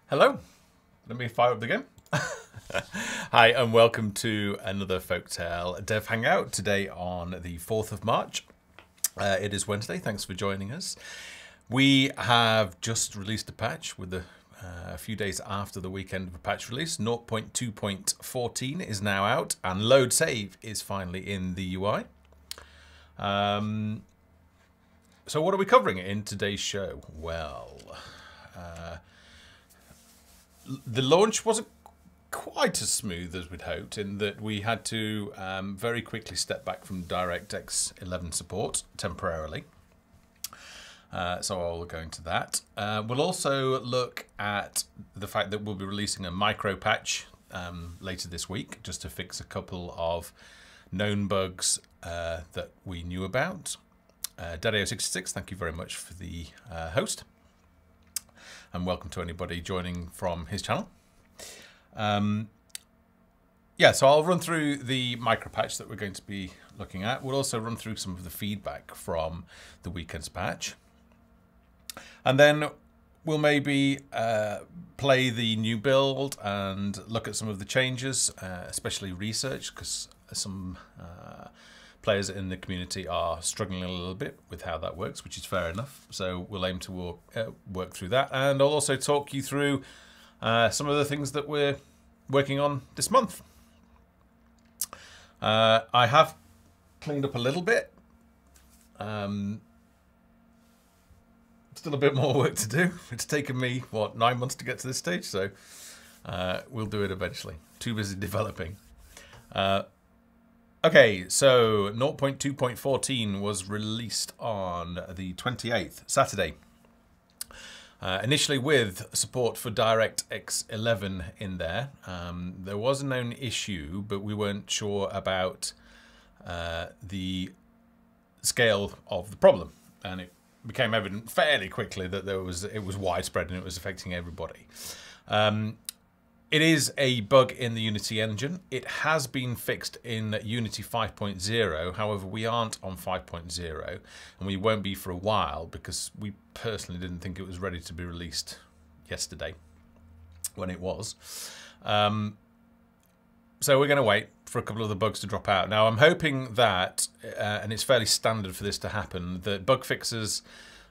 Hello, let me fire up the game. Hi, and welcome to another Folktale Dev Hangout today on the 4th of March. It is Wednesday, thanks for joining us. We have just released a patch with a few days after the weekend of a patch release. 0.2.14 is now out, and load save is finally in the UI. So what are we covering in today's show? Well, the launch wasn't quite as smooth as we'd hoped, in that we had to very quickly step back from DirectX 11 support temporarily. So I'll go into that. We'll also look at the fact that we'll be releasing a micro patch later this week, just to fix a couple of known bugs that we knew about. Dadeo66, thank you very much for the host. And welcome to anybody joining from his channel. Yeah, so I'll run through the micro patch that we're going to be looking at. We'll also run through some of the feedback from the weekend's patch. And then we'll maybe play the new build and look at some of the changes, especially research, because some players in the community are struggling a little bit with how that works, which is fair enough. So we'll aim to work through that. And I'll also talk you through some of the things that we're working on this month. I have cleaned up a little bit. Still a bit more work to do. It's taken me, what, 9 months to get to this stage, so we'll do it eventually. Too busy developing. Okay, so 0.2.14 was released on the 28th, Saturday. Initially with support for DirectX 11 in there. There was a known issue, but we weren't sure about the scale of the problem. And it became evident fairly quickly that it was widespread and it was affecting everybody. It is a bug in the Unity engine. It has been fixed in Unity 5.0. However, we aren't on 5.0, and we won't be for a while because we personally didn't think it was ready to be released yesterday when it was. So we're going to wait for a couple of the bugs to drop out. Now, I'm hoping that, and it's fairly standard for this to happen, that bug fixes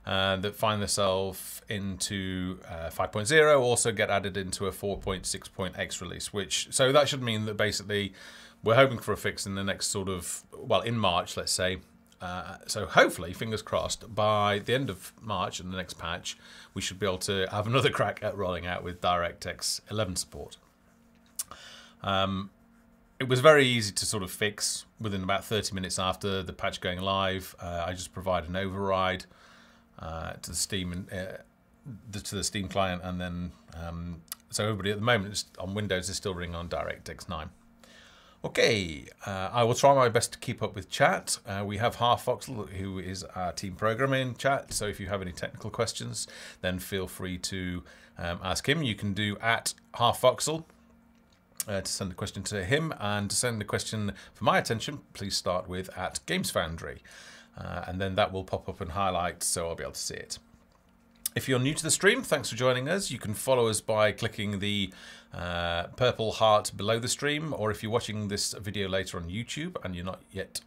that find themselves into 5.0 also get added into a 4.6.x release, so that should mean that basically we're hoping for a fix in the next sort of, well, in March, let's say. So hopefully, fingers crossed, by the end of March and the next patch, we should be able to have another crack at rolling out with DirectX 11 support. It was very easy to sort of fix within about 30 minutes after the patch going live. I just provide an override to the Steam to the Steam client, and then so everybody at the moment on Windows is still running on DirectX 9. Okay, I will try my best to keep up with chat. We have Foxel, who is our team programmer in chat, so if you have any technical questions, then feel free to ask him. You can do at Foxel to send a question to him, and to send a question for my attention, please start with at Games Foundry. And then that will pop up and highlight, so I'll be able to see it. If you're new to the stream, thanks for joining us. You can follow us by clicking the purple heart below the stream, or if you're watching this video later on YouTube and you're not yet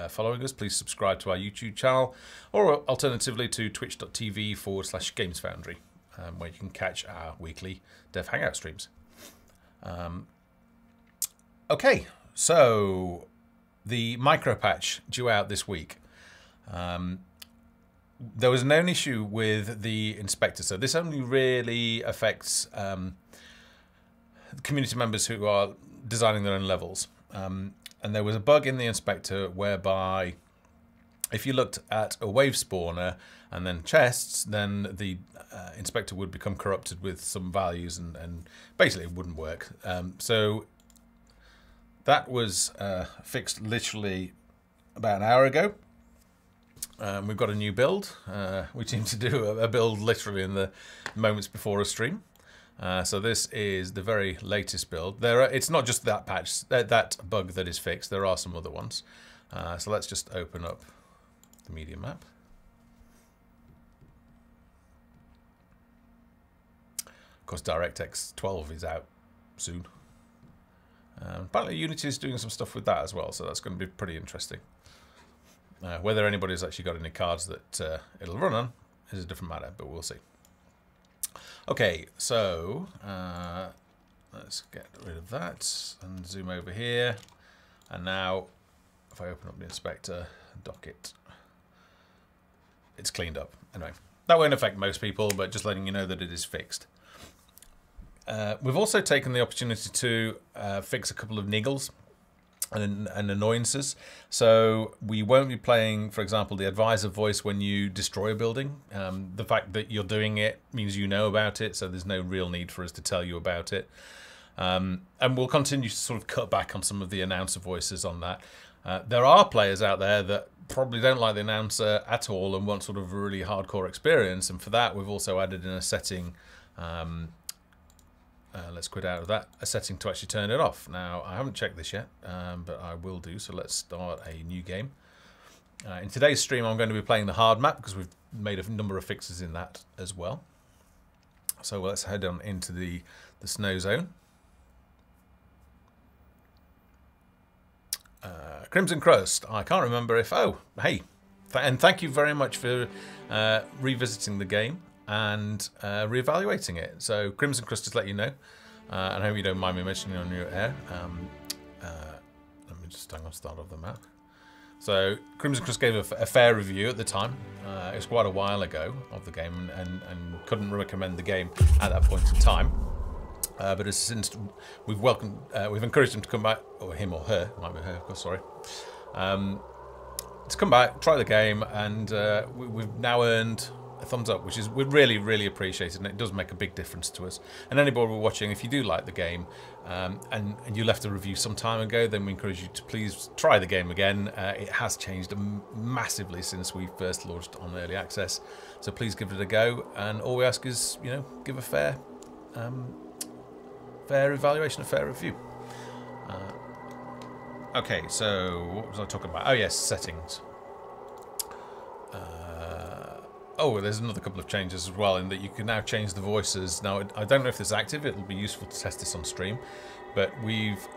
following us, please subscribe to our YouTube channel, or alternatively to twitch.tv/GamesFoundry, where you can catch our weekly Dev Hangout streams. Okay, so the micro patch due out this week. There was a known issue with the inspector, so this only really affects community members who are designing their own levels. And there was a bug in the inspector whereby if you looked at a wave spawner and then chests, then the inspector would become corrupted with some values, and basically it wouldn't work. So that was fixed literally about an hour ago. We've got a new build. We seem to do a build literally in the moments before a stream. So this is the very latest build. It's not just that patch, that bug that is fixed. There are some other ones. So let's just open up the media map. course, DirectX 12 is out soon. Apparently Unity is doing some stuff with that as well, so that's going to be pretty interesting. Whether anybody's actually got any cards that it'll run on is a different matter, but we'll see. Okay, so let's get rid of that and zoom over here. And now, if I open up the inspector, dock it, it's cleaned up. Anyway, that won't affect most people, but just letting you know that it is fixed. We've also taken the opportunity to fix a couple of niggles and annoyances. So we won't be playing, for example, the advisor voice when you destroy a building. The fact that you're doing it means you know about it, so there's no real need for us to tell you about it. And we'll continue to sort of cut back on some of the announcer voices on that. There are players out there that probably don't like the announcer at all and want sort of a really hardcore experience, and for that we've also added in a setting, let's quit out of that, a setting to actually turn it off. Now, I haven't checked this yet, but I will do, so let's start a new game. In today's stream, I'm going to be playing the hard map because we've made a number of fixes in that as well. So let's head on into the snow zone. Crimson Crust, I can't remember if... Oh, hey, and thank you very much for revisiting the game and reevaluating it. So Crimson Crust, just let you know, and I hope you don't mind me mentioning on your air. Let me just start off the map. So Crimson Crust gave a fair review at the time. It was quite a while ago of the game, and couldn't recommend the game at that point in time. But since we've encouraged him to come back, or him or her, might be her, of course, sorry, to come back, try the game, and we've now earned a thumbs up, which is we really appreciate it, and it does make a big difference to us. And anybody watching, if you do like the game, and you left a review some time ago, then we encourage you to please try the game again. It has changed massively since we first launched on early access, so please give it a go. And all we ask is, you know, give a fair evaluation, a fair review. Okay, so what was I talking about? Oh yes, settings. Oh, there's another couple of changes as well, in that you can now change the voices. Now, I don't know if this is active. It'll be useful to test this on stream, but we've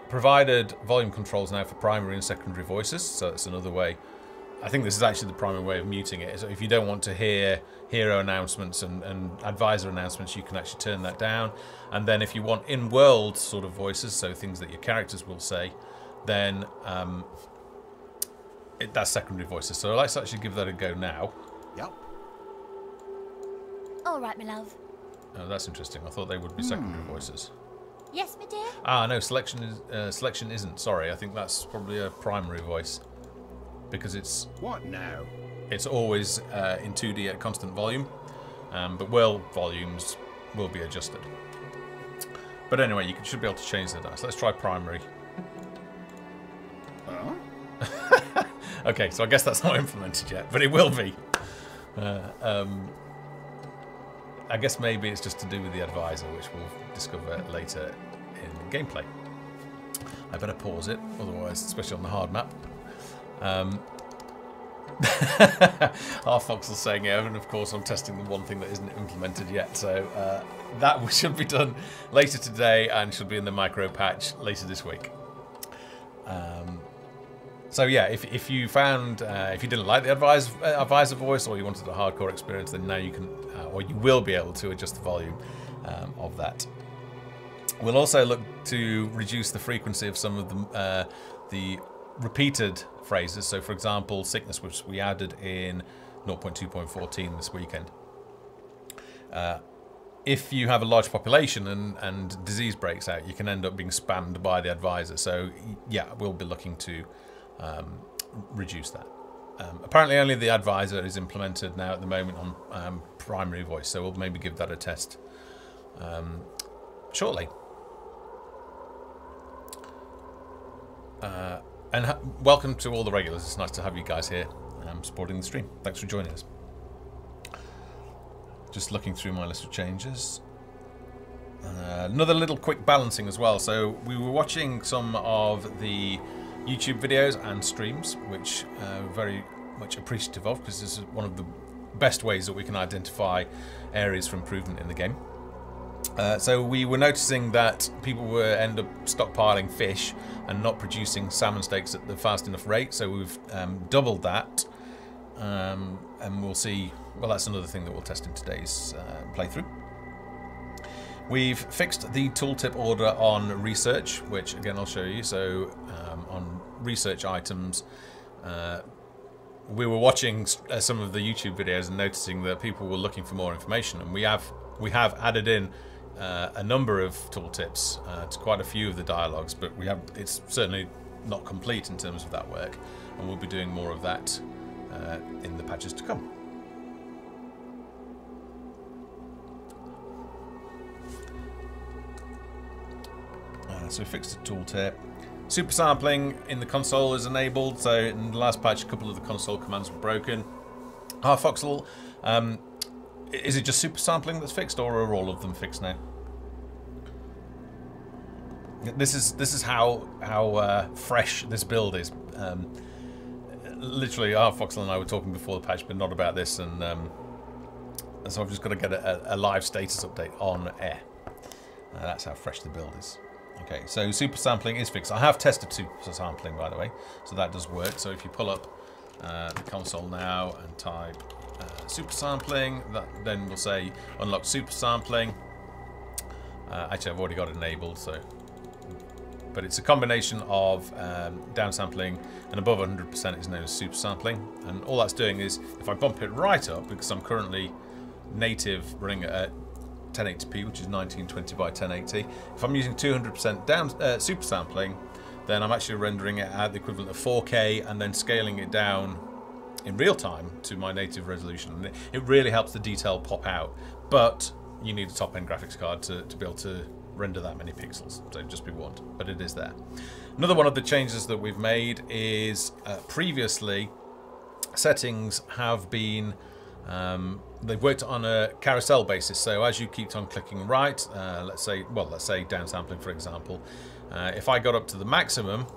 provided volume controls now for primary and secondary voices, so that's another way. I think this is actually the primary way of muting it. So if you don't want to hear hero announcements and advisor announcements, you can actually turn that down. And then if you want in-world sort of voices, so things that your characters will say, then that's secondary voices. So let's actually give that a go now. Yep. All right, my love. Oh, that's interesting. I thought they would be secondary voices. Yes, my dear? Ah, no, selection isn't. Sorry, I think that's probably a primary voice. Because it's... What now? It's always in 2D at constant volume, but world volumes will be adjusted. But anyway, you should be able to change the dice. Let's try primary. Okay, so I guess that's not implemented yet, but it will be. I guess maybe it's just to do with the advisor, which we'll discover later in gameplay. I better pause it, otherwise, especially on the hard map. Our Foxel's saying it, and of course I'm testing the one thing that isn't implemented yet, so that should be done later today and should be in the micro patch later this week. So yeah, if you found if you didn't like the advisor voice, or you wanted a hardcore experience, then now you can, or you will be able to adjust the volume of that. We'll also look to reduce the frequency of some of the repeated phrases. So for example, sickness, which we added in 0.2.14 this weekend. If you have a large population and disease breaks out, you can end up being spammed by the advisor. So yeah, we'll be looking to reduce that. Apparently only the advisor is implemented now at the moment on primary voice, so we'll maybe give that a test shortly. And welcome to all the regulars. It's nice to have you guys here supporting the stream. Thanks for joining us. Just looking through my list of changes. Another little quick balancing as well. So we were watching some of the YouTube videos and streams, which we're very much appreciative of, because this is one of the best ways that we can identify areas for improvement in the game. So we were noticing that people were end up stockpiling fish and not producing salmon steaks at the fast enough rate. So we've doubled that, and we'll see. Well, that's another thing that we'll test in today's playthrough. We've fixed the tooltip order on research, which again I'll show you. So on research items, we were watching some of the YouTube videos and noticing that people were looking for more information, and we have added in a number of tooltips to quite a few of the dialogues, but it's certainly not complete in terms of that work, and we'll be doing more of that in the patches to come. So we fixed the tooltip. Super sampling in the console is enabled, so in the last patch a couple of the console commands were broken. Foxel, is it just super sampling that's fixed, or are all of them fixed now? This is how fresh this build is. Literally, Foxel and I were talking before the patch, but not about this, and so I've just got to get a live status update on air. That's how fresh the build is. Okay, so super sampling is fixed. I have tested super sampling, by the way, so that does work. So if you pull up the console now and type super sampling, that then will say unlock super sampling. Actually, I've already got it enabled, so. But it's a combination of downsampling and above 100% is known as super sampling. And all that's doing is, if I bump it right up, because I'm currently native running at 1080p, which is 1920 by 1080. If I'm using 200% down super sampling, then I'm actually rendering it at the equivalent of 4K and then scaling it down in real time to my native resolution. And it really helps the detail pop out, but you need a top-end graphics card to be able to render that many pixels, so just be warned, but it is there. Another one of the changes that we've made is previously settings have been they've worked on a carousel basis, so as you keep on clicking right, let's say downsampling for example, if I got up to the maximum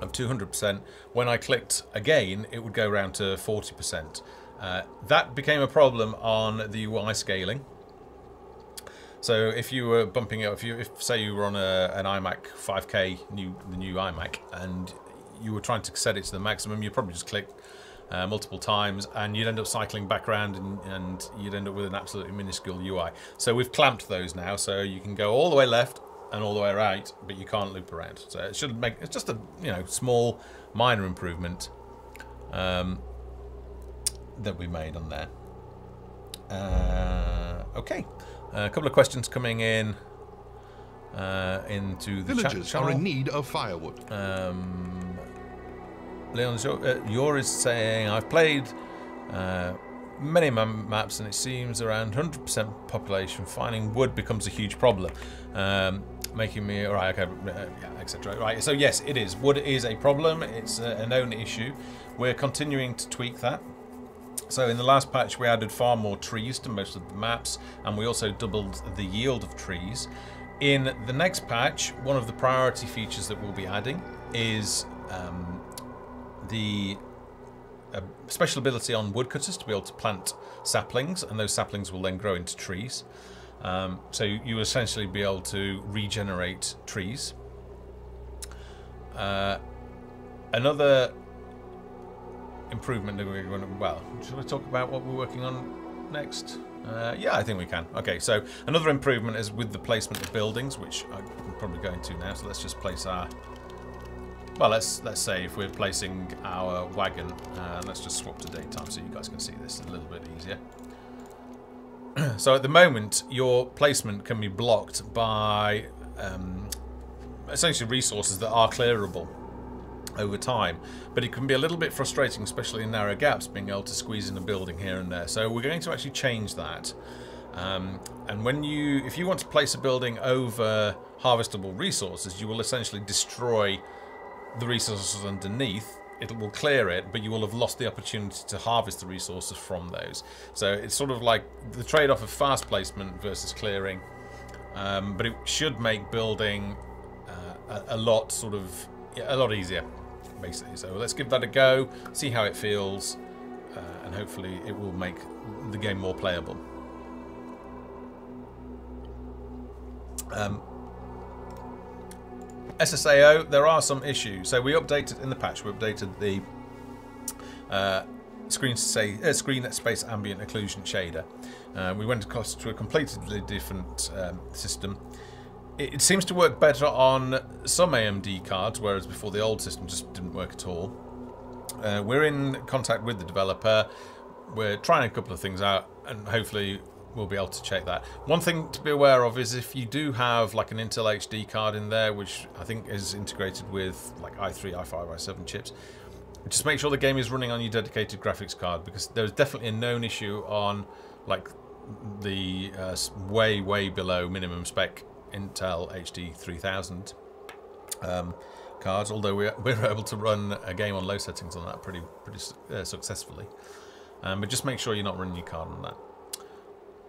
of 200%, when I clicked again it would go around to 40%. That became a problem on the UI scaling. So if you were bumping it, if say you were on an iMac 5K, the new iMac, and you were trying to set it to the maximum, you'd probably just click multiple times and you'd end up cycling back around and you'd end up with an absolutely minuscule UI. So we've clamped those now, so you can go all the way left and all the way right, but you can't loop around. So it should make, it's just a small minor improvement that we made on there. Okay, a couple of questions coming in into the Villagers chat are channel. in need of firewood. Leon Yor is saying, I've played many maps and it seems around 100% population finding wood becomes a huge problem, making me alright, okay, yeah, etc. Right, so yes, it is. Wood is a problem. It's a known issue. We're continuing to tweak that. So in the last patch we added far more trees to most of the maps, and we also doubled the yield of trees. In the next patch, one of the priority features that we'll be adding is the special ability on woodcutters to be able to plant saplings, and those saplings will then grow into trees. So you will essentially be able to regenerate trees. Another improvement that we're going to, well, should I talk about what we're working on next? Yeah, I think we can. Okay, so another improvement is with the placement of buildings, which I'm probably going to now. So let's just place our, well, let's say if we're placing our wagon, let's just swap to daytime so you guys can see this a little bit easier. So at the moment, your placement can be blocked by essentially resources that are clearable over time, but it can be a little bit frustrating, especially in narrow gaps, being able to squeeze in a building here and there. So we're going to actually change that. And when if you want to place a building over harvestable resources, you will essentially destroy the resources underneath. It will clear it, but you will have lost the opportunity to harvest the resources from those. So it's sort of like the trade-off of fast placement versus clearing, but it should make building a lot easier, basically. So let's give that a go, see how it feels, and hopefully it will make the game more playable. SSAO, there are some issues. So we updated in the patch. We updated the screen space ambient occlusion shader. We went across to a completely different system. It seems to work better on some AMD cards, whereas before the old system just didn't work at all. We're in contact with the developer. We're trying a couple of things out, and hopefully we'll be able to check that. One thing to be aware of is if you do have like an Intel HD card in there, which I think is integrated with like i3, i5, i7 chips, just make sure the game is running on your dedicated graphics card, because there's definitely a known issue on like the way below minimum spec Intel HD 3000 cards, although we're able to run a game on low settings on that pretty successfully. But just make sure you're not running your card on that.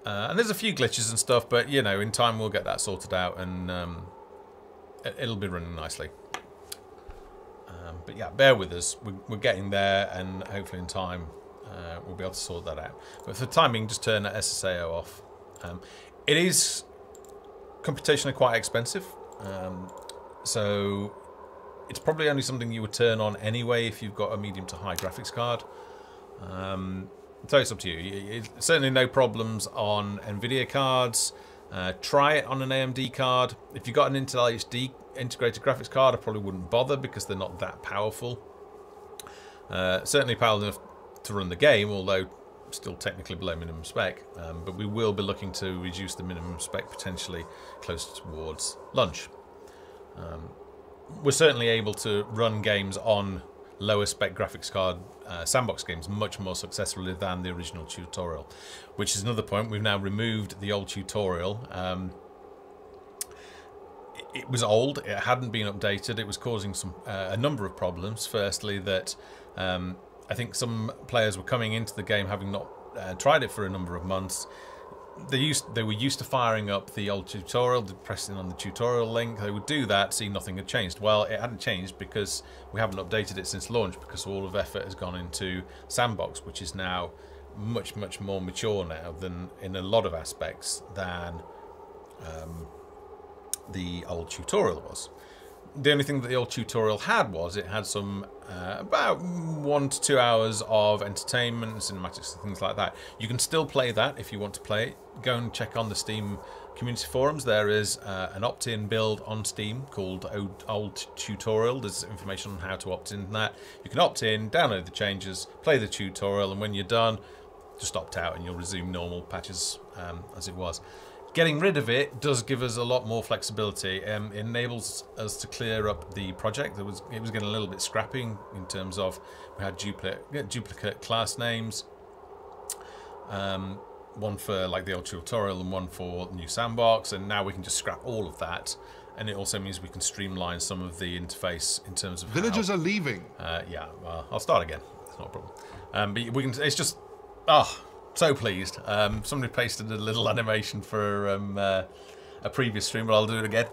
And there's a few glitches and stuff, but you know, in time we'll get that sorted out, and it'll be running nicely. But yeah, bear with us. We're getting there, and hopefully in time we'll be able to sort that out. But for the time being, just turn that SSAO off. It is computationally quite expensive, so it's probably only something you would turn on anyway if you've got a medium to high graphics card. So it's up to you. Certainly no problems on NVIDIA cards. Try it on an AMD card. If you've got an Intel HD integrated graphics card, I probably wouldn't bother because they're not that powerful. Certainly powerful enough to run the game, although still technically below minimum spec. But we will be looking to reduce the minimum spec potentially closer towards launch. We're certainly able to run games on lower spec graphics card sandbox games much more successfully than the original tutorial, which is another point. We've now removed the old tutorial. It was old, it hadn't been updated, it was causing a number of problems. Firstly, that I think some players were coming into the game having not tried it for a number of months. They were used to firing up the old tutorial, pressing on the tutorial link. They would do that, see nothing had changed. Well, it hadn't changed because we haven't updated it since launch, because all of effort has gone into Sandbox, which is now much more mature now than in a lot of aspects than the old tutorial was. The only thing that the old tutorial had was it had some about 1 to 2 hours of entertainment, cinematics and things like that. You can still play that if you want to play it. Go and check on the Steam community forums. There is an opt-in build on Steam called Old Tutorial. There's information on how to opt in that. You can opt in, download the changes, play the tutorial, and when you're done, just opt out and you'll resume normal patches as it was. Getting rid of it does give us a lot more flexibility. It enables us to clear up the project. It was getting a little bit scrappy in terms of we had duplicate class names, one for like the old tutorial and one for the new sandbox, and now we can just scrap all of that. And it also means we can streamline some of the interface in terms of villagers are leaving. Yeah, well, I'll start again. It's not a problem. But we can. It's just so pleased. Somebody pasted a little animation for a previous stream, but I'll do it again.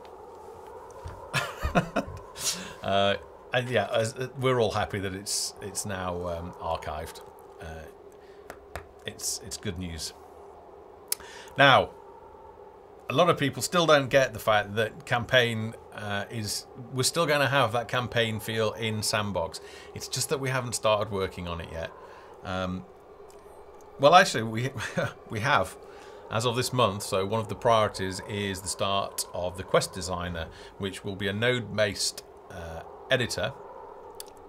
And yeah, we're all happy that it's now archived. It's good news. Now, a lot of people still don't get the fact that campaign we're still going to have that campaign feel in Sandbox. It's just that we haven't started working on it yet. Well, actually, we have, as of this month. So one of the priorities is the start of the Quest Designer, which will be a node-based editor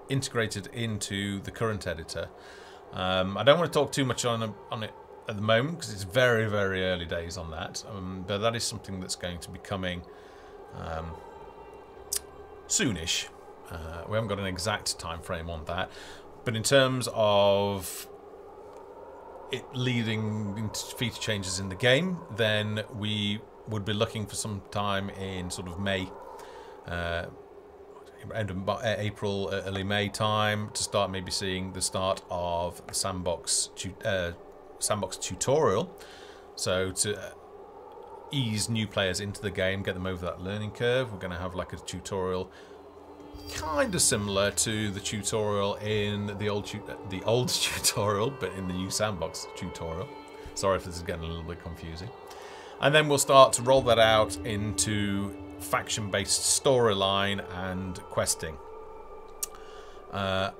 integrated into the current editor. I don't want to talk too much on it at the moment because it's very early days on that. But that is something that's going to be coming soonish. We haven't got an exact time frame on that, but in terms of it leading into feature changes in the game, then we would be looking for some time in sort of May, end of April, early May time to start maybe seeing the start of the Sandbox tutorial. So to ease new players into the game, get them over that learning curve, we're going to have like a tutorial kind of similar to the tutorial in the old tutorial, but in the new Sandbox tutorial. Sorry if this is getting a little bit confusing. And then we'll start to roll that out into faction-based storyline and questing. And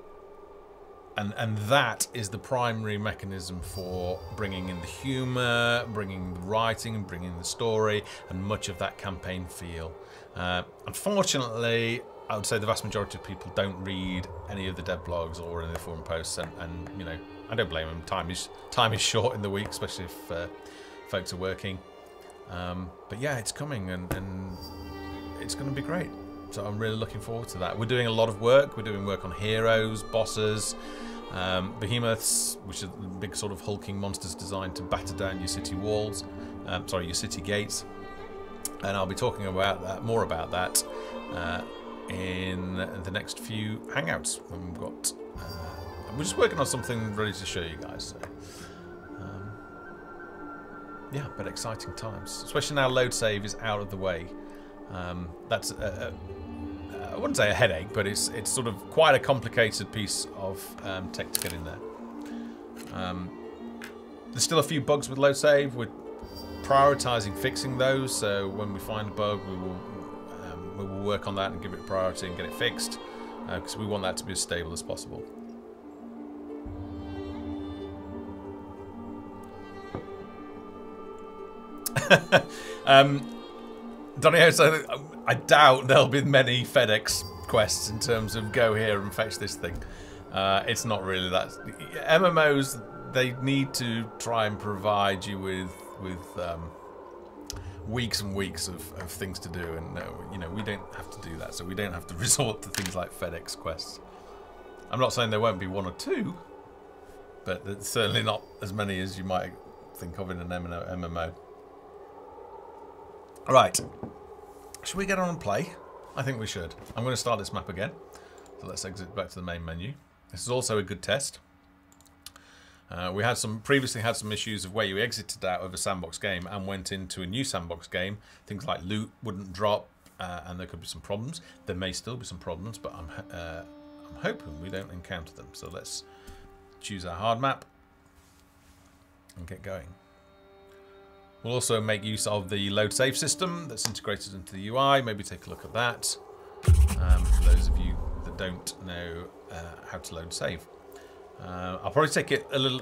that is the primary mechanism for bringing in the humour, bringing the writing, bringing the story, and much of that campaign feel. Unfortunately, I would say the vast majority of people don't read any of the dev blogs or any of the forum posts, and you know, I don't blame them. Time is short in the week, especially if folks are working. But yeah, it's coming, and it's going to be great. So I'm really looking forward to that. We're doing a lot of work. We're doing work on heroes, bosses, behemoths, which are big sort of hulking monsters designed to batter down your city walls. Your city gates. And I'll be talking about that, more about that, in the next few Hangouts. And we've got, we're just working on something ready to show you guys. So, yeah, but exciting times, especially now load save is out of the way. That's I wouldn't say a headache, but it's sort of quite a complicated piece of tech to get in there. There's still a few bugs with load save. We're prioritizing fixing those, so when we find a bug, we will work on that and give it priority and get it fixed, because we want that to be as stable as possible. Donny, so I doubt there'll be many FedEx quests in terms of go here and fetch this thing. It's not really that. MMOs, they need to try and provide you with weeks and weeks of things to do, and you know, we don't have to do that, so we don't have to resort to things like FedEx quests. I'm not saying there won't be one or two, but it's certainly not as many as you might think of in an MMO. Right, should we get on and play? I think we should. I'm going to start this map again, so let's exit back to the main menu. This is also a good test. We had previously had some issues of where you exited out of a sandbox game and went into a new sandbox game. Things like loot wouldn't drop, and there could be some problems. There may still be some problems, but I'm hoping we don't encounter them. So let's choose our hard map and get going. We'll also make use of the load save system that's integrated into the UI. Maybe take a look at that, for those of you that don't know how to load save. I'll probably take it a little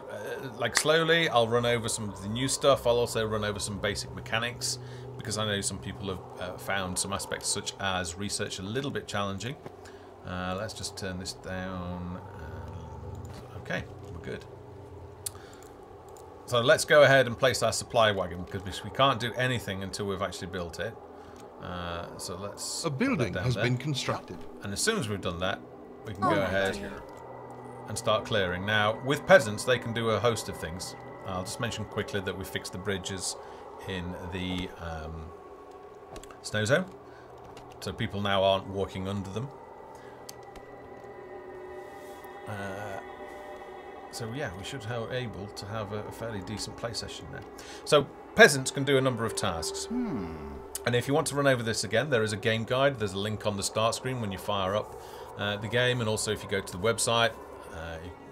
like slowly. I'll run over some of the new stuff. I'll also run over some basic mechanics, because I know some people have found some aspects such as research a little bit challenging. Let's just turn this down. Okay, we're good. So let's go ahead and place our supply wagon, because we can't do anything until we've actually built it. So let's... A building has been constructed. And as soon as we've done that, we can go ahead and start clearing. Now, with peasants, they can do a host of things. I'll just mention quickly that we fixed the bridges in the snow zone, so people now aren't walking under them. So yeah, we should be able to have a fairly decent play session now. So peasants can do a number of tasks. And if you want to run over this again, there is a game guide. There's a link on the start screen when you fire up the game, and also if you go to the website,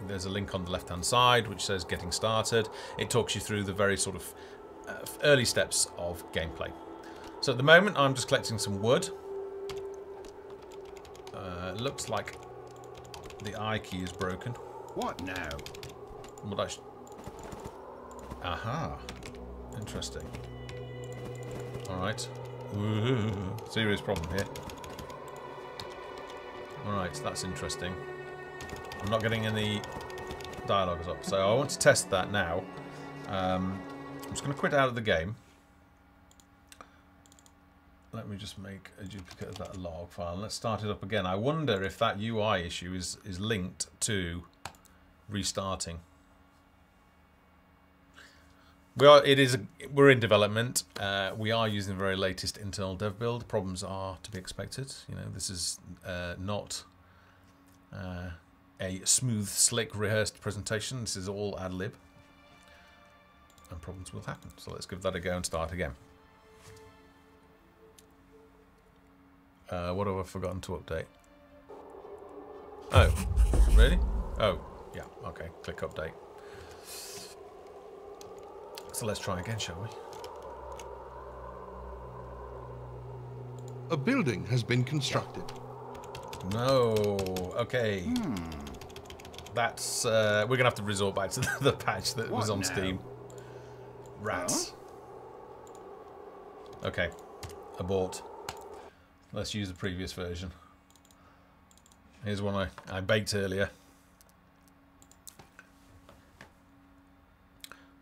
there's a link on the left-hand side which says Getting Started. It talks you through the very sort of early steps of gameplay. So at the moment, I'm just collecting some wood. Looks like the I key is broken. What now? Aha. Interesting. Alright. Serious problem here. Alright, that's interesting. I'm not getting any dialogues up, so I want to test that now. I'm just going to quit out of the game. Let me just make a duplicate of that log file. Let's start it up again. I wonder if that UI issue is linked to restarting. We're in development. We are using the very latest internal dev build. Problems are to be expected. You know, this is not a smooth, slick, rehearsed presentation. This is all ad lib, and problems will happen. So let's give that a go and start again. What have I forgotten to update? Oh, really? Oh, yeah. Okay, click update. So let's try again, shall we? A building has been constructed. No. Okay. That's we're gonna have to resort back to the patch that was on Steam. Rats. Okay. Abort. Let's use the previous version. Here's one I baked earlier.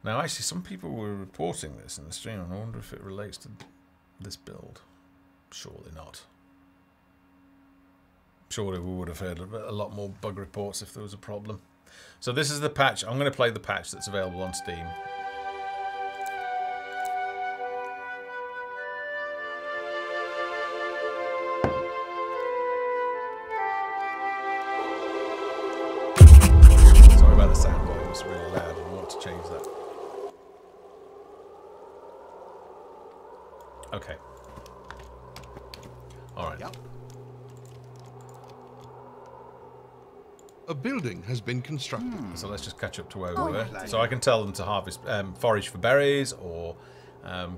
Now, actually, some people were reporting this in the stream, and I wonder if it relates to this build. Surely not. Surely we would have heard a lot more bug reports if there was a problem. So this is the patch. I'm going to play the patch that's available on Steam. Sorry about the sound, but it was really loud. I want to change that. Okay. All right. Yep. A building has been constructed. So let's just catch up to where we were. So I can tell them to harvest, forage for berries, or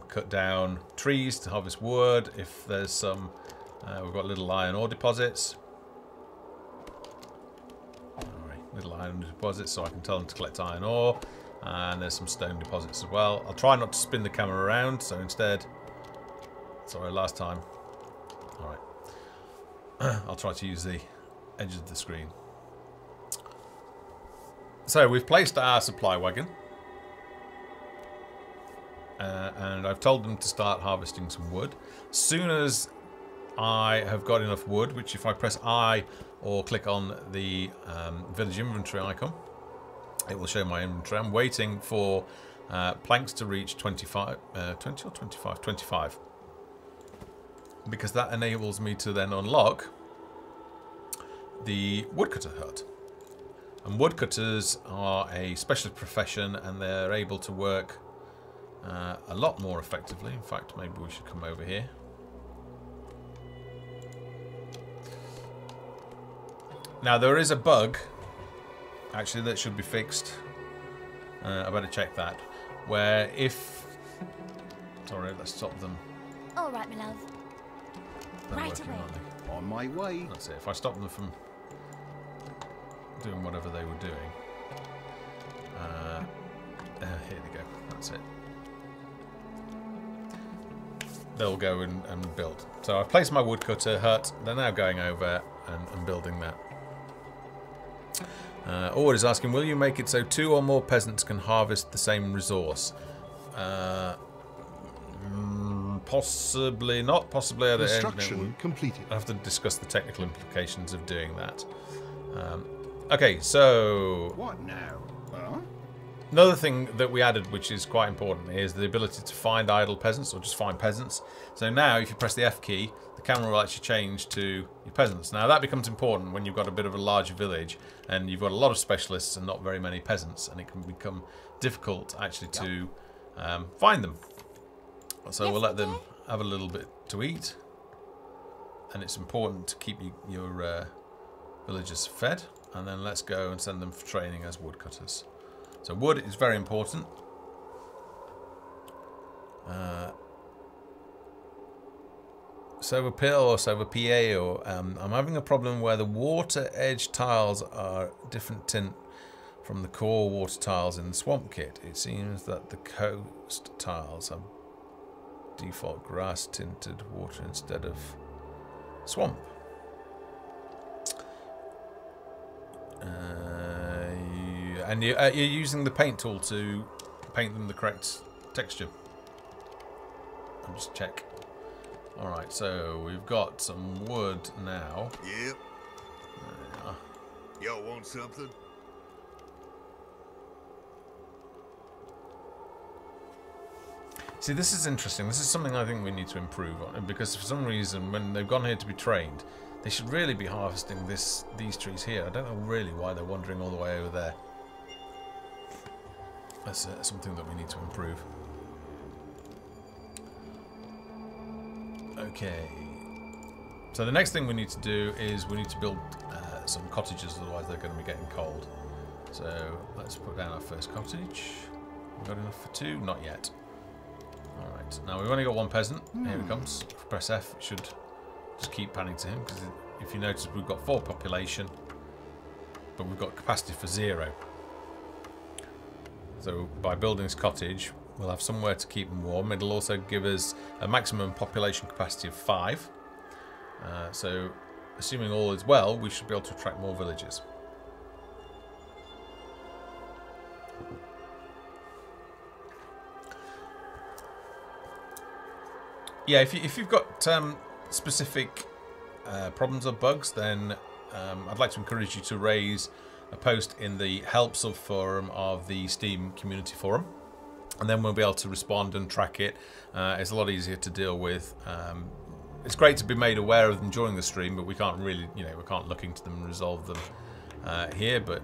cut down trees to harvest wood. If there's some, we've got little iron ore deposits. Alright, little iron deposits, so I can tell them to collect iron ore. And there's some stone deposits as well. I'll try not to spin the camera around, so instead, sorry, last time. Alright, I'll try to use the edge of the screen. So we've placed our supply wagon, and I've told them to start harvesting some wood. As soon as I have got enough wood, which if I press I or click on the village inventory icon, it will show my inventory. I'm waiting for planks to reach 25, 20 or 25? 25. Because that enables me to then unlock the woodcutter hut. And woodcutters are a specialist profession, and they're able to work a lot more effectively. In fact, maybe we should come over here. Now, there is a bug, actually, that should be fixed. I better check that. Where if... Sorry, let's stop them. All right, my love. Right away. On my way. That's it. If I stop them from doing whatever they were doing. Here they go. That's it. They'll go and build. So I've placed my woodcutter hut. They're now going over and building that. Ord is asking, will you make it so 2 or more peasants can harvest the same resource? Possibly not. Possibly at the end. Construction completed. I have to discuss the technical implications of doing that. Okay, so What now? Huh? another thing that we added, which is quite important, is the ability to find idle peasants, or just find peasants. So now, if you press the F key, the camera will actually change to your peasants. Now that becomes important when you've got a bit of a larger village and you've got a lot of specialists and not very many peasants, and it can become difficult actually to find them. So we'll let them have a little bit to eat, and it's important to keep your villagers fed. And then let's go and send them for training as woodcutters. So wood is very important. Server PIL or server PA, or I'm having a problem where the water edge tiles are different tint from the core water tiles in the swamp kit. It seems that the coast tiles are default grass tinted water instead of swamp. And you're using the paint tool to paint them the correct texture. I'll just check. Alright, so we've got some wood now. Yep. There Y'all want something? See, this is interesting. This is something I think we need to improve on, because for some reason, when they've gone here to be trained, they should really be harvesting these trees here. I don't know really why they're wandering all the way over there. That's something that we need to improve. Okay. So the next thing we need to do is we need to build some cottages, otherwise they're going to be getting cold. So let's put down our first cottage. We've got enough for 2? Not yet. Alright, now we've only got 1 peasant. Here it comes. If we press F, it should just keep panning to him, because if you notice, we've got 4 population, but we've got capacity for 0. So by building this cottage, we'll have somewhere to keep them warm. It'll also give us a maximum population capacity of 5. So assuming all is well, we should be able to attract more villagers. Yeah, if you've got specific problems or bugs, then I'd like to encourage you to raise a post in the help subforum of the Steam community forum, and then we'll be able to respond and track it. It's a lot easier to deal with. It's great to be made aware of them during the stream, but we can't really, we can't look into them and resolve them here. But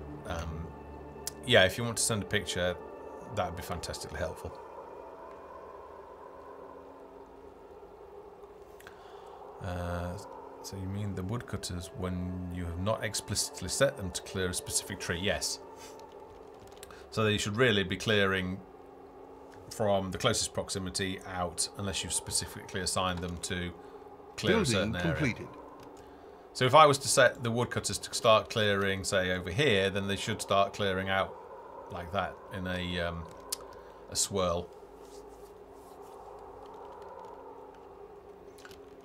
yeah, if you want to send a picture, that would be fantastically helpful. So you mean the woodcutters when you have not explicitly set them to clear a specific tree? Yes. So they should really be clearing from the closest proximity out, unless you've specifically assigned them to clear a certain area. Completed. So if I was to set the woodcutters to start clearing, say over here, then they should start clearing out like that in a swirl.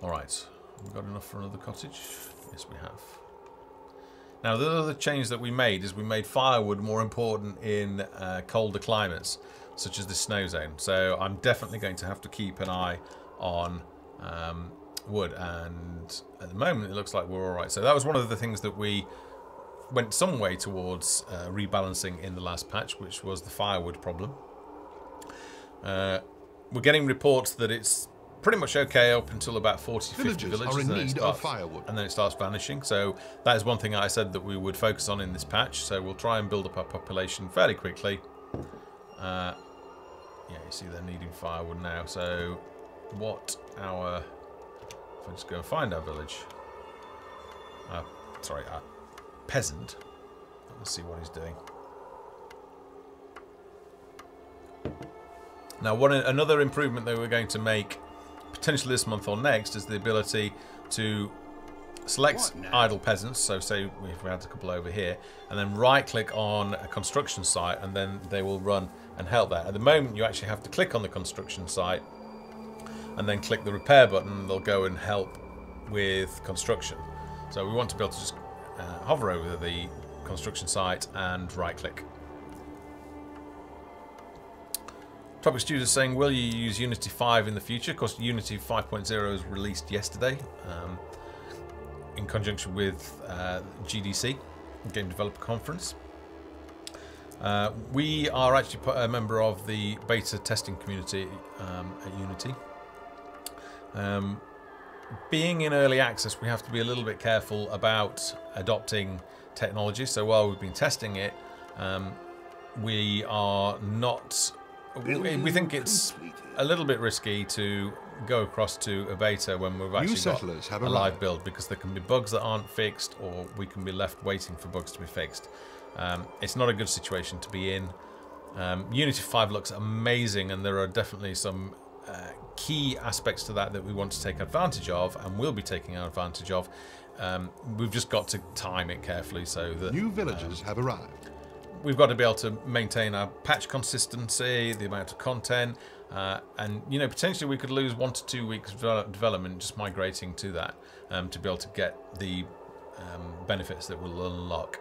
All right. We've got enough for another cottage? Yes, we have. Now, the other change that we made is we made firewood more important in colder climates, such as the snow zone. So I'm definitely going to have to keep an eye on wood, and at the moment it looks like we're all right. So that was one of the things that we went some way towards rebalancing in the last patch, which was the firewood problem. We're getting reports that it's pretty much okay up until about 40, 50 villages, are in need of firewood. And then it starts vanishing. So that is one thing I said that we would focus on in this patch. So we'll try and build up our population fairly quickly. Yeah, you see they're needing firewood now. So what our... If I just go and find our village. Sorry, our peasant. Let's see what he's doing. Now, another improvement that we're going to make potentially this month or next is the ability to select idle peasants. So say if we had a couple over here, and then right click on a construction site, and then they will run and help that. At the moment you actually have to click on the construction site and then click the repair button, and they'll go and help with construction. So we want to be able to just hover over the construction site and right click. Topic Studio is saying, will you use Unity 5 in the future? Of course, Unity 5.0 was released yesterday in conjunction with GDC, Game Developer Conference. We are actually a member of the beta testing community at Unity. Being in early access, we have to be a little bit careful about adopting technology. So while we've been testing it, we are not... We think it's a little bit risky to go across to a beta when we've actually got a live build, because there can be bugs that aren't fixed, or we can be left waiting for bugs to be fixed. It's not a good situation to be in. Unity 5 looks amazing, and there are definitely some key aspects to that we want to take advantage of, and will be taking advantage of. We've just got to time it carefully so that new villagers have arrived. We've got to be able to maintain our patch consistency, the amount of content, and potentially we could lose 1 to 2 weeks of development just migrating to that to be able to get the benefits that will unlock.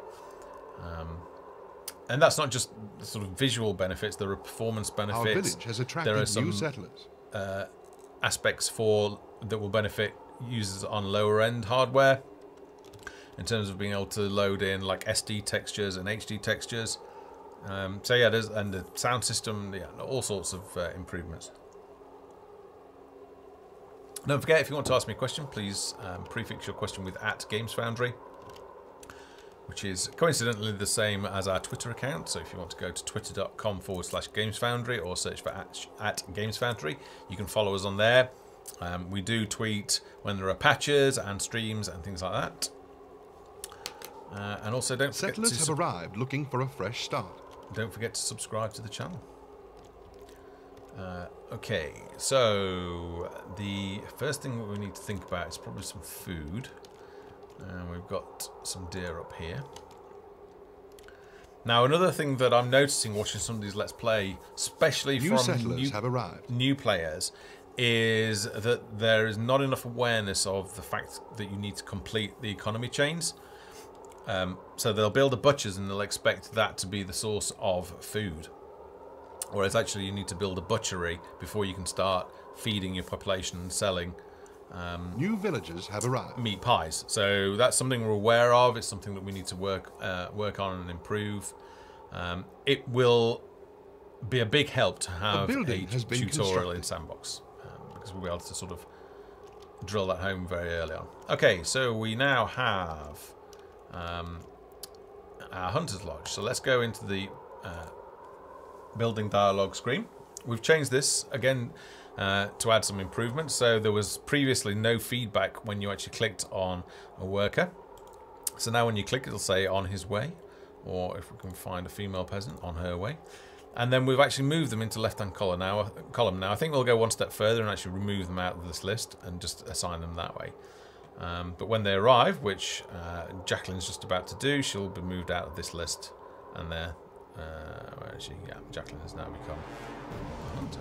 And that's not just the sort of visual benefits. There are performance benefits. Our village has attracted there are some new settlers. Aspects that will benefit users on lower end hardware, in terms of being able to load in like SD textures and HD textures. So yeah, and the sound system, yeah, all sorts of improvements. Don't forget, if you want to ask me a question, please prefix your question with @GamesFoundry, which is coincidentally the same as our Twitter account. So if you want to go to twitter.com/GamesFoundry or search for @GamesFoundry, you can follow us on there. We do tweet when there are patches and streams and things like that. And also, don't forget settlers have arrived looking for a fresh start. Don't forget to subscribe to the channel. Okay, so the first thing that we need to think about is probably some food. And we've got some deer up here. Now, another thing that I'm noticing watching some of these Let's Play, especially New from settlers have arrived. new players, is that there is not enough awareness of the fact that you need to complete the economy chains. So they'll build a butcher's and they'll expect that to be the source of food. Whereas actually you need to build a butchery before you can start feeding your population and selling New villagers have arrived. meat pies. So that's something we're aware of. It's something that we need to work on and improve. It will be a big help to have a tutorial in Sandbox because we'll be able to sort of drill that home very early on. Okay, so we now have our Hunter's Lodge. So let's go into the building dialogue screen. We've changed this again to add some improvements. So there was previously no feedback when you actually clicked on a worker. So now when you click, it'll say on his way, or if we can find a female peasant, on her way. And then we've actually moved them into left-hand column now. I think we'll go one step further and actually remove them out of this list and just assign them that way. But when they arrive, which Jacqueline's just about to do, she'll be moved out of this list. And there, where is she? Yeah, Jacqueline has now become a hunter.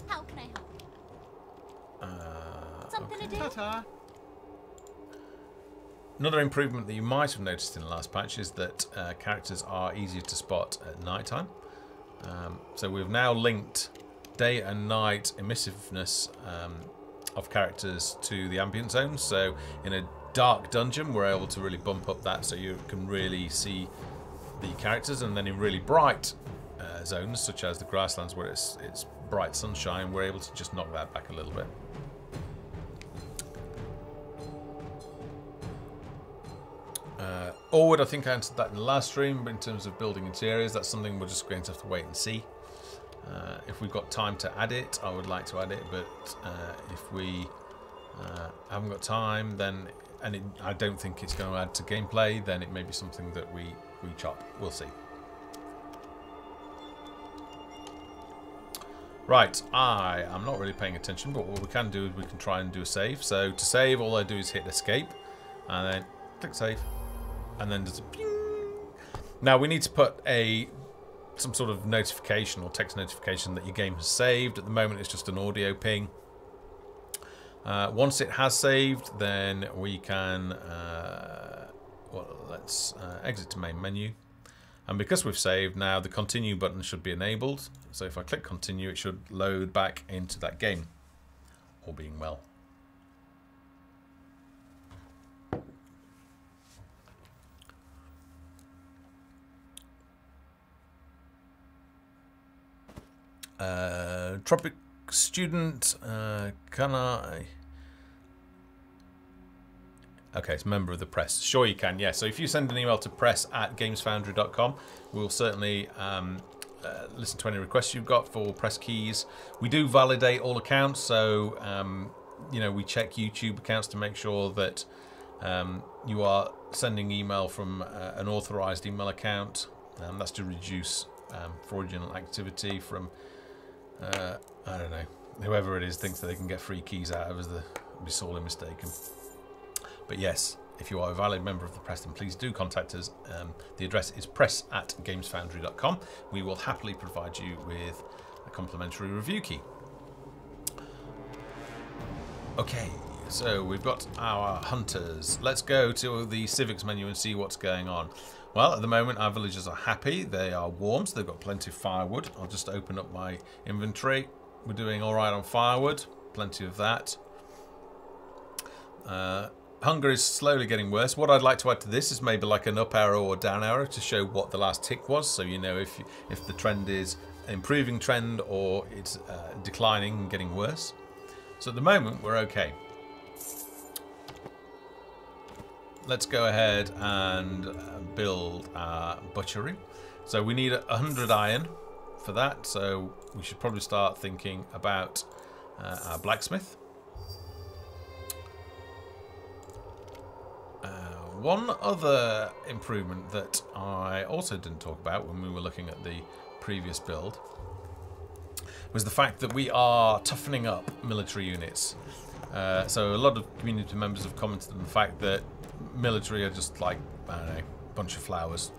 How can I help? Something to do? Ta-ta. Another improvement that you might have noticed in the last patch is that characters are easier to spot at night time. So we've now linked day and night emissiveness of characters to the ambient zones. So in a dark dungeon, we're able to really bump up that so you can really see the characters, and then in really bright zones, such as the grasslands where it's bright sunshine, we're able to just knock that back a little bit. Orwood, I think I answered that in the last stream, but in terms of building interiors, that's something we're just going to have to wait and see. If we've got time to add it, I would like to add it, but if we haven't got time, then, and I don't think it's going to add to gameplay, then it may be something that we chop. We'll see. Right, I am not really paying attention, but what we can do is we can try and do a save. So to save, all I do is hit escape, and then click save, and then just ping. Now we need to put some sort of notification or text notification that your game has saved. At the moment it's just an audio ping. Once it has saved, then we can well, let's exit to main menu, and because we've saved now, the continue button should be enabled. So if I click continue, it should load back into that game, all being well. Tropic student, can I? Okay, it's member of the press. Sure you can, yeah. So if you send an email to press@gamesfoundry.com, we'll certainly listen to any requests you've got for press keys. We do validate all accounts, so you know, we check YouTube accounts to make sure that you are sending email from an authorized email account. That's to reduce fraudulent activity from I don't know, whoever it is thinks that they can get free keys out of us. They'll be sorely mistaken. But yes, if you are a valid member of the press, then please do contact us. The address is press@gamesfoundry.com. We will happily provide you with a complimentary review key. Okay, so we've got our hunters. Let's go to the civics menu and see what's going on. Well, at the moment our villagers are happy. They are warm, so they've got plenty of firewood. I'll just open up my inventory. We're doing all right on firewood, plenty of that. Hunger is slowly getting worse. What I'd like to add to this is maybe like an up arrow or down arrow to show what the last tick was, so you know if the trend is an improving trend or it's declining and getting worse. So at the moment we're okay. Let's go ahead and build our butchery. So we need 100 iron for that, so we should probably start thinking about our blacksmith. One other improvement that I also didn't talk about when we were looking at the previous build was the fact that we are toughening up military units. So a lot of community members have commented on the fact that military are just like, I don't know, a bunch of flowers.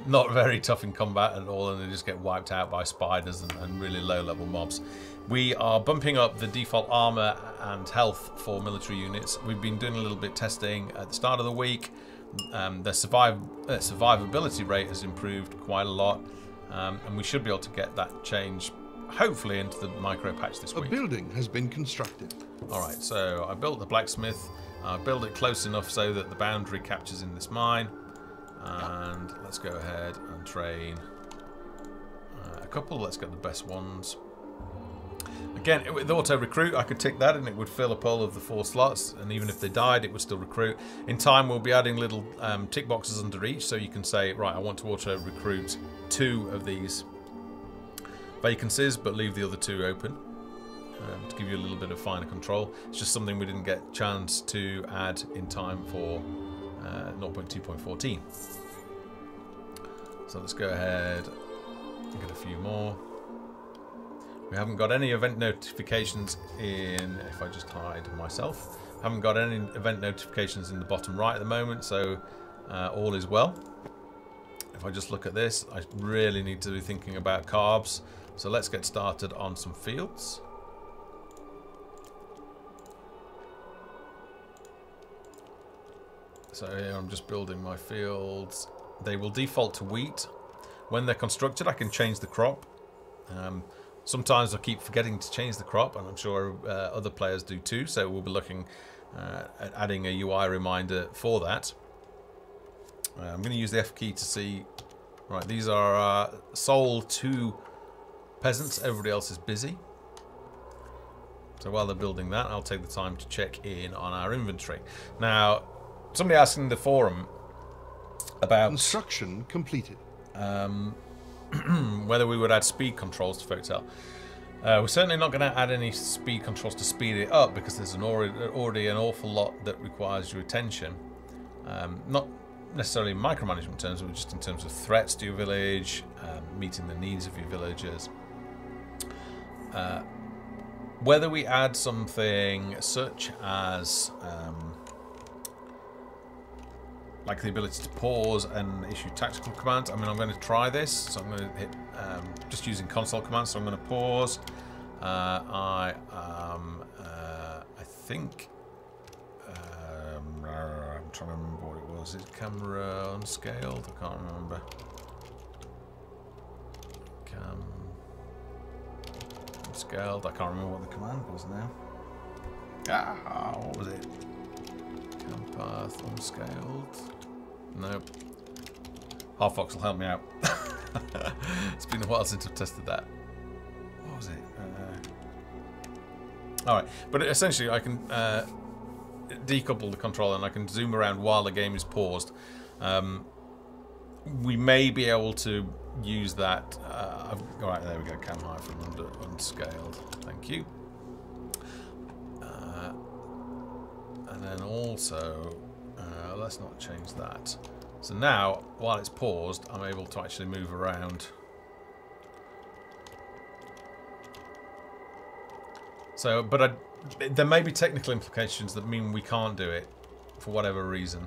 Not very tough in combat at all, and they just get wiped out by spiders and really low-level mobs. We are bumping up the default armor and health for military units. We've been doing a little bit testing at the start of the week. Their survivability rate has improved quite a lot, and we should be able to get that change, hopefully, into the micro patch this week. A building has been constructed. Alright, so I built the blacksmith. I built it close enough so that the boundary captures in this mine. And let's go ahead and train a couple. Let's get the best ones. Again, with auto recruit, I could tick that and it would fill up all of the 4 slots. And even if they died, it would still recruit. In time, we'll be adding little tick boxes under each, so you can say, right, I want to auto recruit 2 of these vacancies, but leave the other 2 open to give you a little bit of finer control. It's just something we didn't get a chance to add in time for 0.2.14. So let's go ahead and get a few more. We haven't got any event notifications in, if I just hide myself, haven't got any event notifications in the bottom right at the moment, so all is well. If I just look at this, I really need to be thinking about carbs. So let's get started on some fields. So here I'm just building my fields. They will default to wheat. When they're constructed, I can change the crop. Sometimes I keep forgetting to change the crop, and I'm sure other players do too. So we'll be looking at adding a UI reminder for that. I'm going to use the F key to see. Right, these are sold to peasants. Everybody else is busy. So while they're building that, I'll take the time to check in on our inventory. Now, somebody asked in the forum about Construction completed. whether we would add speed controls to Folktale. We're certainly not going to add any speed controls to speed it up, because there's already an awful lot that requires your attention. Not necessarily in micromanagement terms, but just in terms of threats to your village, meeting the needs of your villagers. Whether we add something such as like the ability to pause and issue tactical commands. I mean, I'm going to try this, so I'm going to hit just using console commands. So I'm going to pause. I think I'm trying to remember what it was. Is it camera unscaled? I can't remember. Cam unscaled. I can't remember what the command was now. Ah, what was it? Cam path unscaled. Nope. Half-Fox will help me out. It's been a while since I've tested that. What was it? Alright, but essentially I can decouple the controller and I can zoom around while the game is paused. We may be able to use that. Alright, there we go. Cam high from under unscaled. Thank you. And then also, let's not change that. So now, while it's paused, I'm able to actually move around. So, but there may be technical implications that mean we can't do it for whatever reason.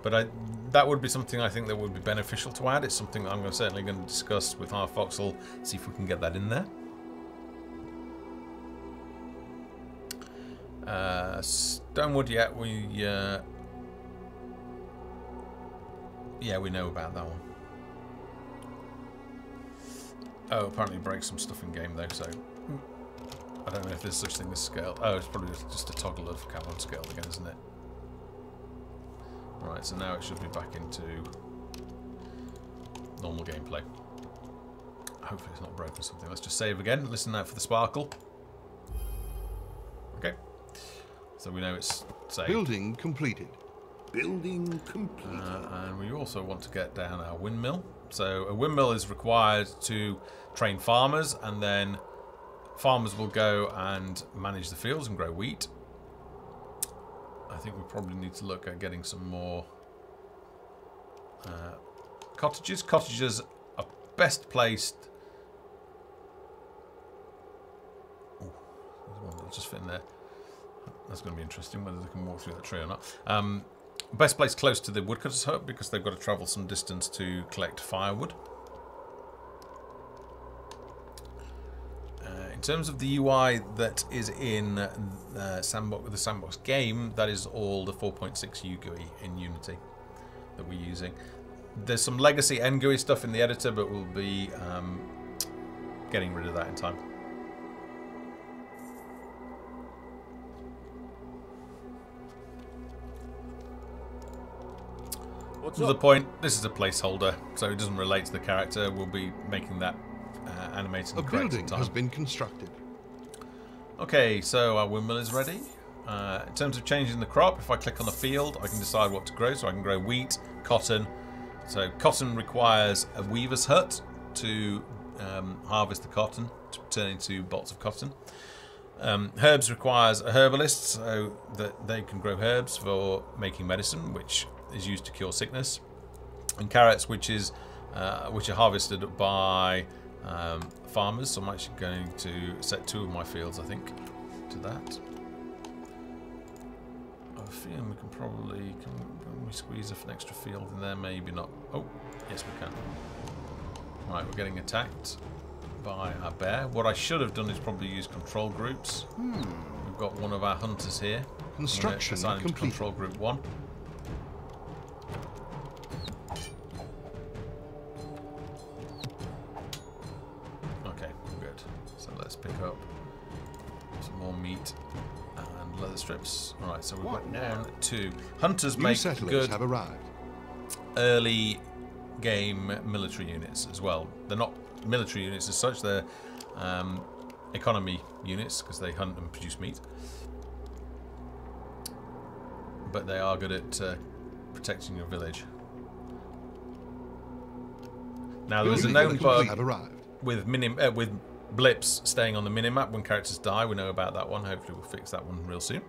But that would be something I think that would be beneficial to add. It's something that I'm certainly going to discuss with Half-Fox'll, see if we can get that in there. Stonewood, yeah, we know about that one. Oh, apparently it breaks some stuff in game though, so I don't know if there's such thing as scale. Oh, it's probably just a toggle of cam on scale again, isn't it? Right, so now it should be back into normal gameplay. Hopefully it's not broken something. Let's just save again. Listen out for the sparkle. Okay. So we know it's saved. Building completed. Building complete. And we also want to get down our windmill. So a windmill is required to train farmers, and then farmers will go and manage the fields and grow wheat. I think we probably need to look at getting some more cottages. Cottages are best placed. Oh, there's one that'll just fit in there. That's going to be interesting, whether they can walk through that tree or not. Best placed close to the woodcutter's hut because they've got to travel some distance to collect firewood. In terms of the UI that is in the sandbox game, that is all the 4.6 GUI in Unity that we're using. There's some legacy NGUI stuff in the editor, but we'll be getting rid of that in time. To the point, this is a placeholder, so it doesn't relate to the character. We'll be making that animated and correct in A building time. has been constructed. Okay, so our windmill is ready. In terms of changing the crop, if I click on a field, I can decide what to grow. So I can grow wheat, cotton. So cotton requires a weaver's hut to harvest the cotton, to turn into bolts of cotton. Herbs requires a herbalist, so that they can grow herbs for making medicine, which is used to cure sickness. And carrots, which are harvested by farmers. So I'm actually going to set 2 of my fields, I think, to that. I have a feeling we can probably... Can we squeeze an extra field in there? Maybe not. Oh, yes we can. Right, we're getting attacked by our bear. What I should have done is probably use control groups. We've got one of our hunters here. Construction assign him to complete. control group 1. Okay, good. So let's pick up some more meat and leather strips. Alright, so we've got 1, 2. Hunters New make settlers good have arrived. early game military units as well. They're not military units as such, they're economy units because they hunt and produce meat. But they are good at protecting your village. Now there was a known bug with with blips staying on the minimap when characters die. We know about that one. Hopefully we'll fix that one real soon.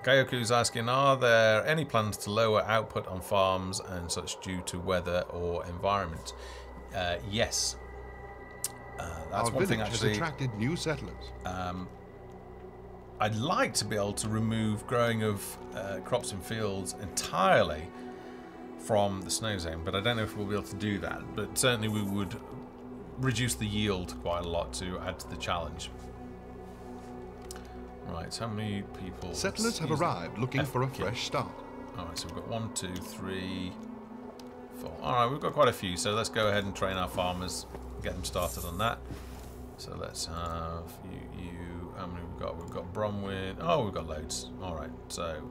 Gayoku's asking, are there any plans to lower output on farms and such due to weather or environment? Yes. That's one thing actually. Has attracted new settlers. I'd like to be able to remove growing of crops and fields entirely from the snow zone, but I don't know if we'll be able to do that. But certainly we would reduce the yield quite a lot to add to the challenge. Right, how many people? Settlers have arrived looking for a fresh start. Alright, so we've got 1, 2, 3, 4. Alright, we've got quite a few, so let's go ahead and train our farmers, get them started on that. So let's have you how many we've got? We've got Bromwyn. Oh, we've got loads. Alright, so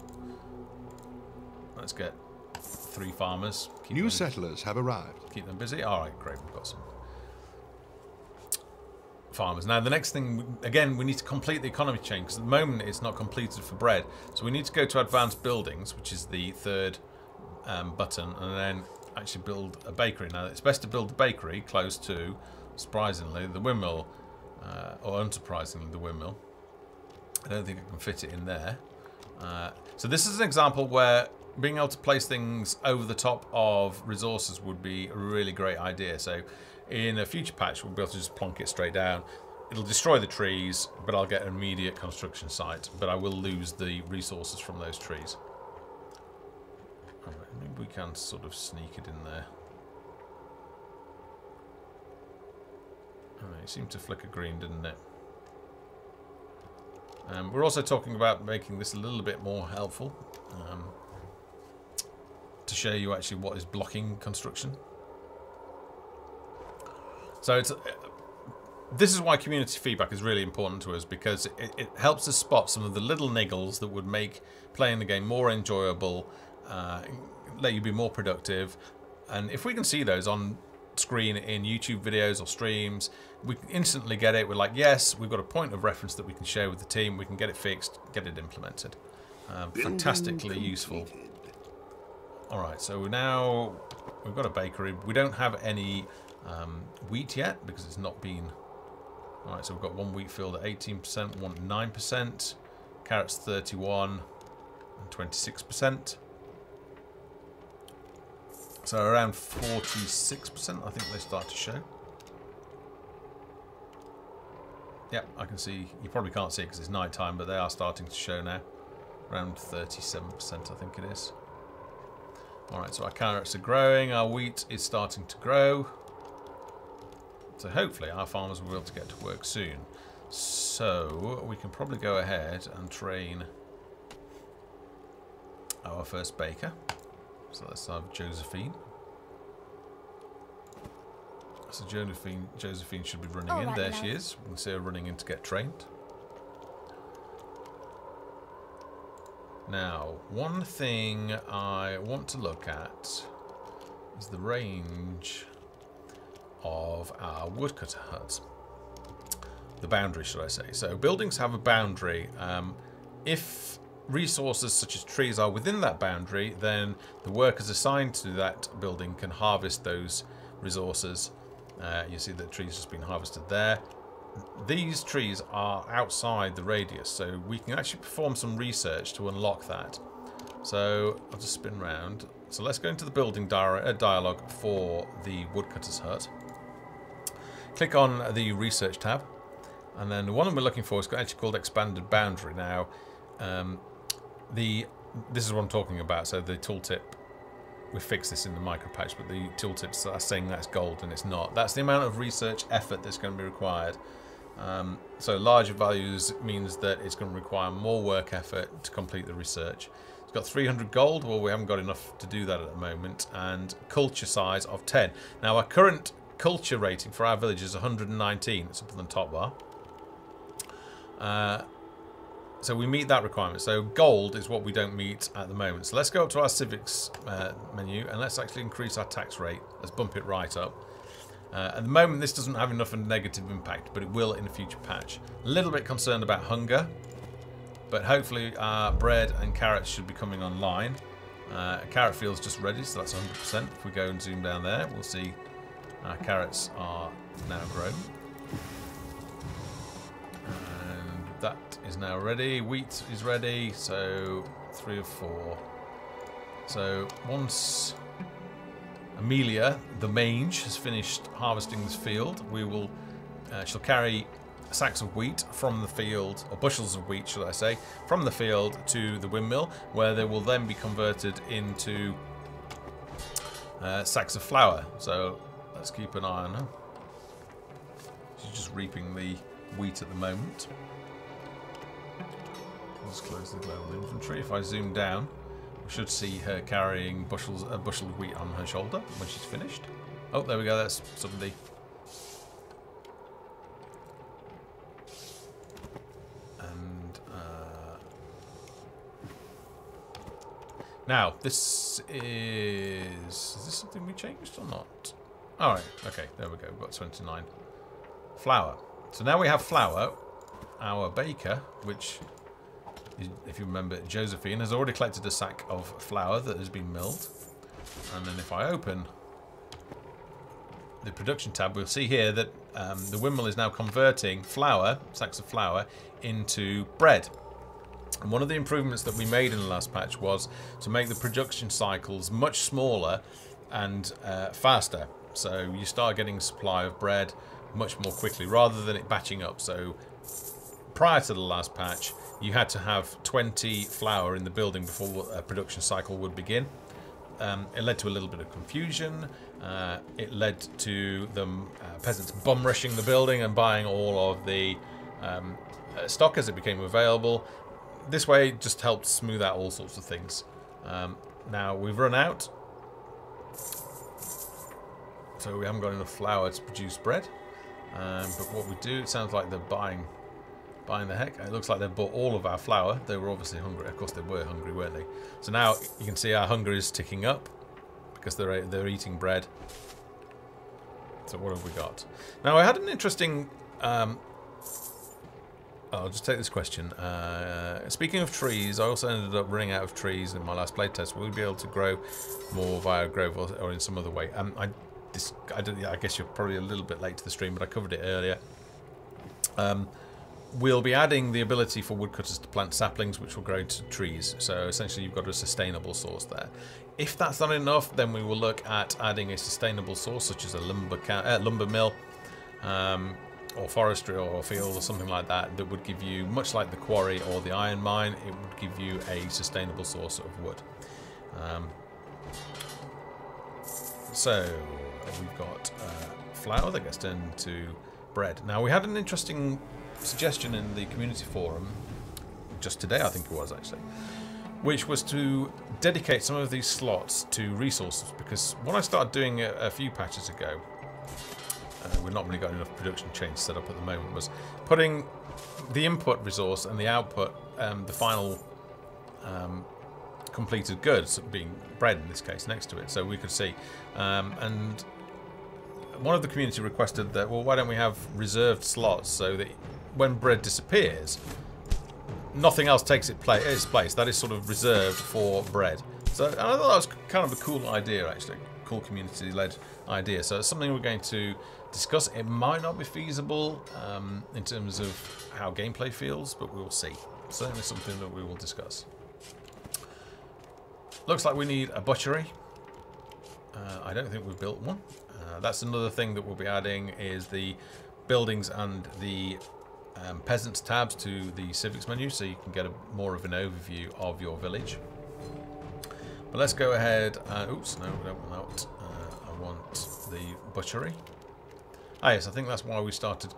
let's get 3 farmers. New settlers have arrived. Keep them busy. Alright, great, we've got some farmers. Now the next thing, again, we need to complete the economy chain because at the moment it's not completed for bread. So we need to go to advanced buildings, which is the 3rd button, and then actually build a bakery. Now it's best to build the bakery close to, surprisingly, the windmill, or unsurprisingly, the windmill. I don't think I can fit it in there. So this is an example where being able to place things over the top of resources would be a really great idea. So in a future patch, we'll be able to just plonk it straight down. It'll destroy the trees, but I'll get an immediate construction site. But I will lose the resources from those trees. Alright, maybe we can sort of sneak it in there. Alright, it seemed to flicker green, didn't it? We're also talking about making this a little bit more helpful. To show you actually what is blocking construction. So this is why community feedback is really important to us, because it helps us spot some of the little niggles that would make playing the game more enjoyable, let you be more productive. And if we can see those on screen in YouTube videos or streams, we can instantly get it. We're like, yes, we've got a point of reference that we can share with the team. We can get it fixed, get it implemented. Fantastically useful. Alright, so now we've got a bakery. We don't have any wheat yet because it's not been... Alright, so we've got 1 wheat field at 18%, 1 at 9%, carrots 31 and 26%. So around 46%, I think they start to show. Yep, I can see. You probably can't see it because it's night time, but they are starting to show now. Around 37%, I think it is. Alright, so our carrots are growing, our wheat is starting to grow. So hopefully our farmers will be able to get to work soon. So we can probably go ahead and train our first baker. So let's have Josephine. So Josephine should be running in. There she is. We can see her running in to get trained. Now, one thing I want to look at is the range of our woodcutter hut. The boundary, should I say. So buildings have a boundary. If resources such as trees are within that boundary, then the workers assigned to that building can harvest those resources. You see the trees just been harvested there. These trees are outside the radius, so we can actually perform some research to unlock that. So I'll just spin round. So let's go into the building dialogue for the woodcutter's hut. Click on the research tab, and then the one we're looking for is actually called expanded boundary. Now, this is what I'm talking about. So the tooltip, we fixed this in the micro patch, but the tooltips are saying that's gold and it's not. That's the amount of research effort that's going to be required. So larger values means that it's going to require more work effort to complete the research. It's got 300 gold. Well, we haven't got enough to do that at the moment. And culture size of 10. Now, our current culture rating for our village is 119. It's up on the top bar. So we meet that requirement. So gold is what we don't meet at the moment. So let's go up to our civics menu and let's actually increase our tax rate. Let's bump it right up. At the moment, this doesn't have enough of a negative impact, but it will in a future patch. A little bit concerned about hunger, but hopefully our bread and carrots should be coming online. Carrot field's just ready, so that's 100%. If we go and zoom down there, we'll see our carrots are now grown. And that is now ready. Wheat is ready, so 3 of 4. So once Amelia, the mange, has finished harvesting this field, we will. She'll carry sacks of wheat from the field, or bushels of wheat, should I say, from the field to the windmill, where they will then be converted into sacks of flour. So let's keep an eye on her. She's just reaping the wheat at the moment. Let's close the global inventory. If I zoom down, we should see her carrying a bushel of wheat on her shoulder when she's finished. Oh, there we go. That's somebody. And now this is this something we changed or not? All right. Okay. There we go. We've got 29 flour. So now we have flour. Our baker, which, if you remember, Josephine has already collected a sack of flour that has been milled. And then if I open the production tab, we'll see here that the windmill is now converting flour, sacks of flour, into bread. And one of the improvements that we made in the last patch was to make the production cycles much smaller and faster. So you start getting a supply of bread much more quickly, rather than it batching up. So prior to the last patch, you had to have 20 flour in the building before a production cycle would begin. It led to a little bit of confusion. It led to them peasants bum rushing the building and buying all of the stock as it became available. This way it just helped smooth out all sorts of things. Now we've run out, so we haven't got enough flour to produce bread. But what we do, it sounds like they're buying the heck. It looks like they've bought all of our flour. They were obviously hungry. Of course they were hungry, weren't they? So now you can see our hunger is ticking up because they're eating bread. So what have we got? Now I had an interesting... I'll just take this question. Speaking of trees, I also ended up running out of trees in my last playtest. Will we be able to grow more via grove or in some other way? I guess you're probably a little bit late to the stream, but I covered it earlier. we'll be adding the ability for woodcutters to plant saplings, which will grow into trees. So essentially, you've got a sustainable source there. If that's not enough, then we will look at adding a sustainable source, such as a lumber mill, or forestry, or a field, or something like that, that would give you, much like the quarry or the iron mine, it would give you a sustainable source of wood. So we've got flour that gets turned into bread. Now, we had an interesting suggestion in the community forum just today, I think it was actually, which was to dedicate some of these slots to resources, because what I started doing a few patches ago, we've not really got enough production chains set up at the moment, was putting the input resource and the output, the final completed goods, being bread in this case, next to it, so we could see. And one of the community requested that, well, why don't we have reserved slots so that when bread disappears, nothing else takes its place. That is sort of reserved for bread. So I thought that was kind of a cool idea, actually. Cool community-led idea. So it's something we're going to discuss. It might not be feasible in terms of how gameplay feels, but we will see. Certainly something that we will discuss. Looks like we need a butchery. I don't think we've built one. That's another thing that we'll be adding, is the buildings and the peasants tabs to the civics menu, so you can get more of an overview of your village. But let's go ahead and, oops, no, we don't want that. I want the butchery. Ah yes, I think that's why we started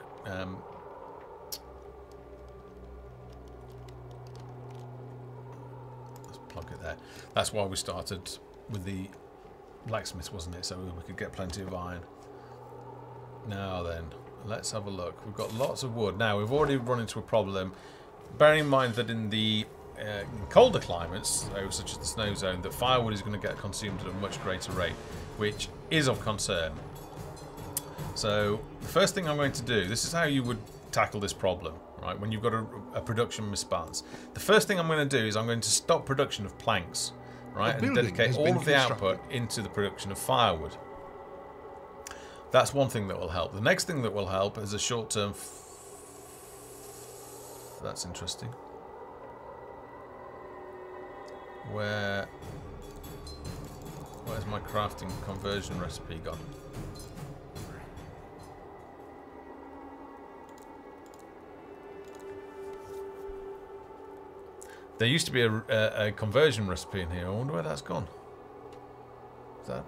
let's plug it there. That's why we started with the blacksmith, wasn't it? So we could get plenty of iron. Now then, let's have a look. We've got lots of wood. Now, we've already run into a problem. Bearing in mind that in the colder climates, such as the snow zone, that firewood is going to get consumed at a much greater rate, which is of concern. So, the first thing I'm going to do, this is how you would tackle this problem, right, when you've got a production misbalance. The first thing I'm going to do is I'm going to stop production of planks, right, and dedicate all of the output into the production of firewood. That's one thing that will help. The next thing that will help is a short-term... That's interesting. Where's my crafting conversion recipe gone? There used to be a conversion recipe in here. I wonder where that's gone. Is that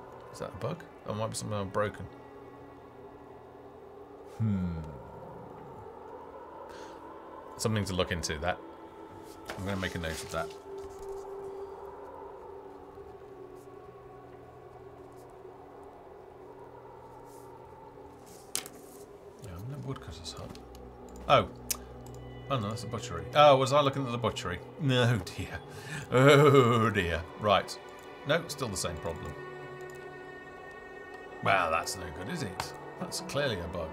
a bug? That might be something I've broken. Something to look into, that. I'm going to make a note of that. Yeah, I'm in a woodcutter's hut. Oh. Oh no, that's a butchery. Oh, was I looking at the butchery? No, dear. Oh dear. Right. No, still the same problem. Well, that's no good, is it? That's clearly a bug.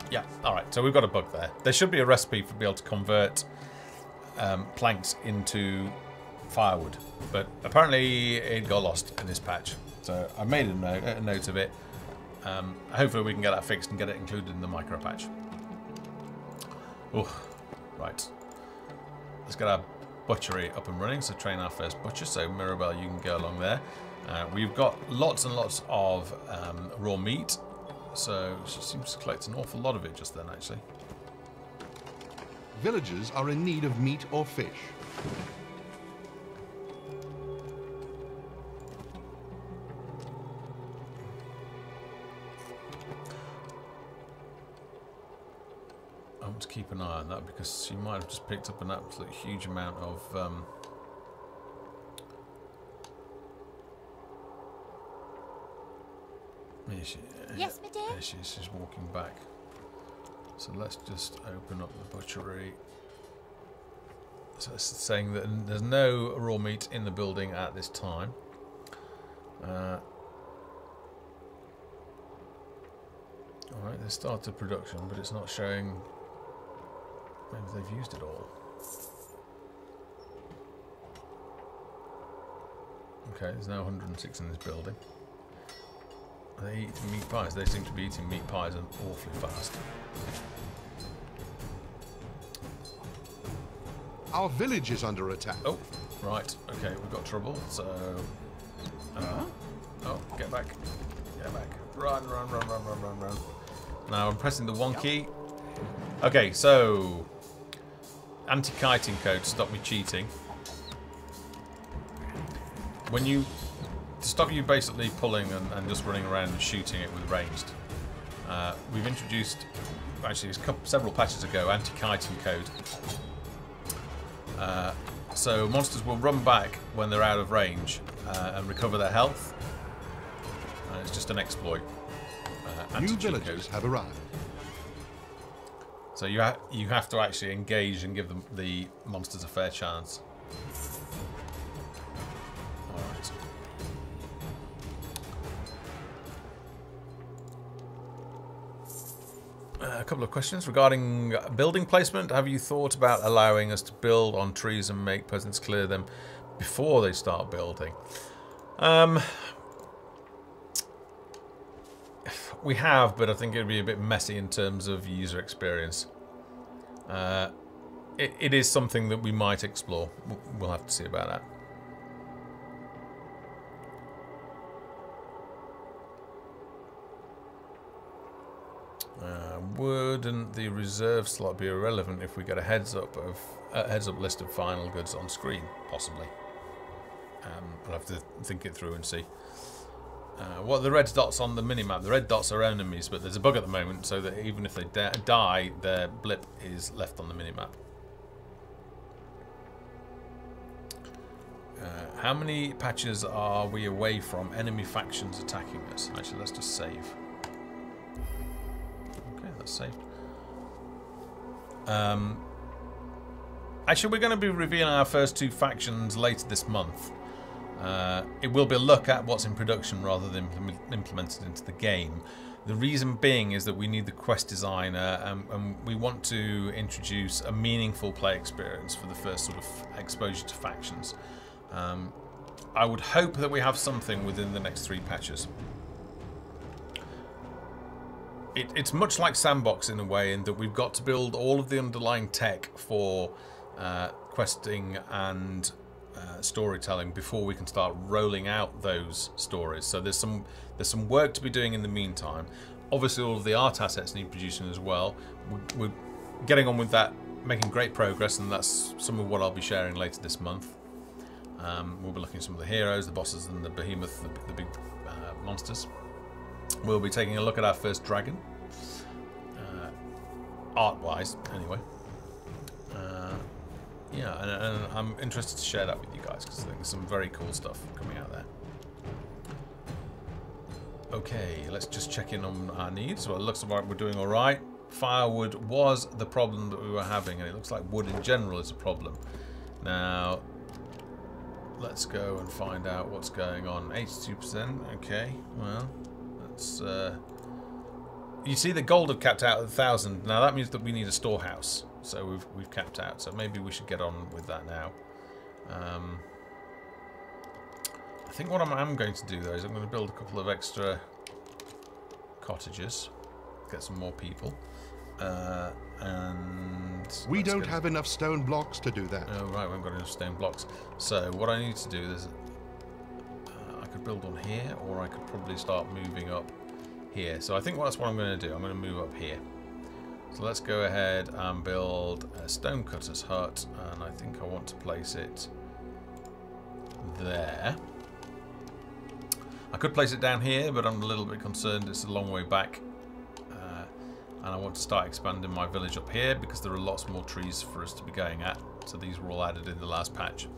Yeah, alright, so we've got a bug there. There should be a recipe for being able to convert planks into firewood, but apparently it got lost in this patch. So I made a note of it. Hopefully we can get that fixed and get it included in the micro patch. Oh, right. Let's get our butchery up and running, so train our first butcher. So Mirabelle, you can go along there. We've got lots and lots of raw meat. So she seems to collect an awful lot of it just then, actually. Villagers are in need of meat or fish. I want to keep an eye on that because she might have just picked up an absolute huge amount of Yes, my dear? There she is, she's walking back. So let's just open up the butchery. So it's saying that there's no raw meat in the building at this time. Alright, they started production, but it's not showing. Maybe they've used it all. Okay, there's now 106 in this building. Are they eating meat pies? They seem to be eating meat pies awfully fast. Our village is under attack. Oh, right. Okay, we've got trouble. So, oh, get back, get back. Run, run, run, run, run, run, run. Now I'm pressing the 1 key. Okay, so anti-kiting code to stop me cheating. When you to stop you basically pulling and just running around and shooting it with ranged. We've introduced, actually, several patches ago, anti-kiting code. So monsters will run back when they're out of range and recover their health. It's just an exploit. New villagers have arrived. So you have to actually engage and give the monsters a fair chance. All right. A couple of questions regarding building placement. Have you thought about allowing us to build on trees and make peasants clear them before they start building? We have, but I think it would be a bit messy in terms of user experience. It is something that we might explore. We'll have to see about that. Wouldn't the reserve slot be irrelevant if we get a heads-up list of final goods on screen? Possibly. I'll have to think it through and see. What are the red dots on the minimap? The red dots are enemies, but there's a bug at the moment, so that even if they die, their blip is left on the minimap. How many patches are we away from enemy factions attacking us? Actually, let's just save. Okay, that's saved. Actually, we're going to be revealing our first 2 factions later this month. It will be a look at what's in production rather than implemented into the game. The reason being is that we need the quest designer and we want to introduce a meaningful play experience for the first sort of exposure to factions. I would hope that we have something within the next 3 patches. It's much like Sandbox in a way, in that we've got to build all of the underlying tech for questing and storytelling before we can start rolling out those stories. So there's some work to be doing in the meantime. Obviously, all of the art assets need producing as well. We're getting on with that, making great progress, and that's some of what I'll be sharing later this month. We'll be looking at some of the heroes, the bosses, and the behemoth, the big monsters. We'll be taking a look at our first dragon, art-wise, anyway. Yeah, and I'm interested to share that with you guys because I think there's some very cool stuff coming out there. Okay, let's just check in on our needs. Well, it looks like we're doing all right. Firewood was the problem that we were having, and it looks like wood in general is a problem. Now, let's go and find out what's going on. 82%. Okay, well, that's. You see, the gold had capped out at 1,000. Now that means that we need a storehouse. So we've capped out. So maybe we should get on with that now. I think what I'm going to do though is I'm going to build a couple of extra cottages, get some more people, and we don't have enough stone blocks to do that. Oh right, we haven't got enough stone blocks. So what I need to do is I could build one here, or I could probably start moving up here. So I think that's what I'm going to do. I'm going to move up here. So let's go ahead and build a stonecutter's hut, and I think I want to place it there. I could place it down here, but I'm a little bit concerned it's a long way back, and I want to start expanding my village up here because there are lots more trees for us to be going at. So these were all added in the last patch.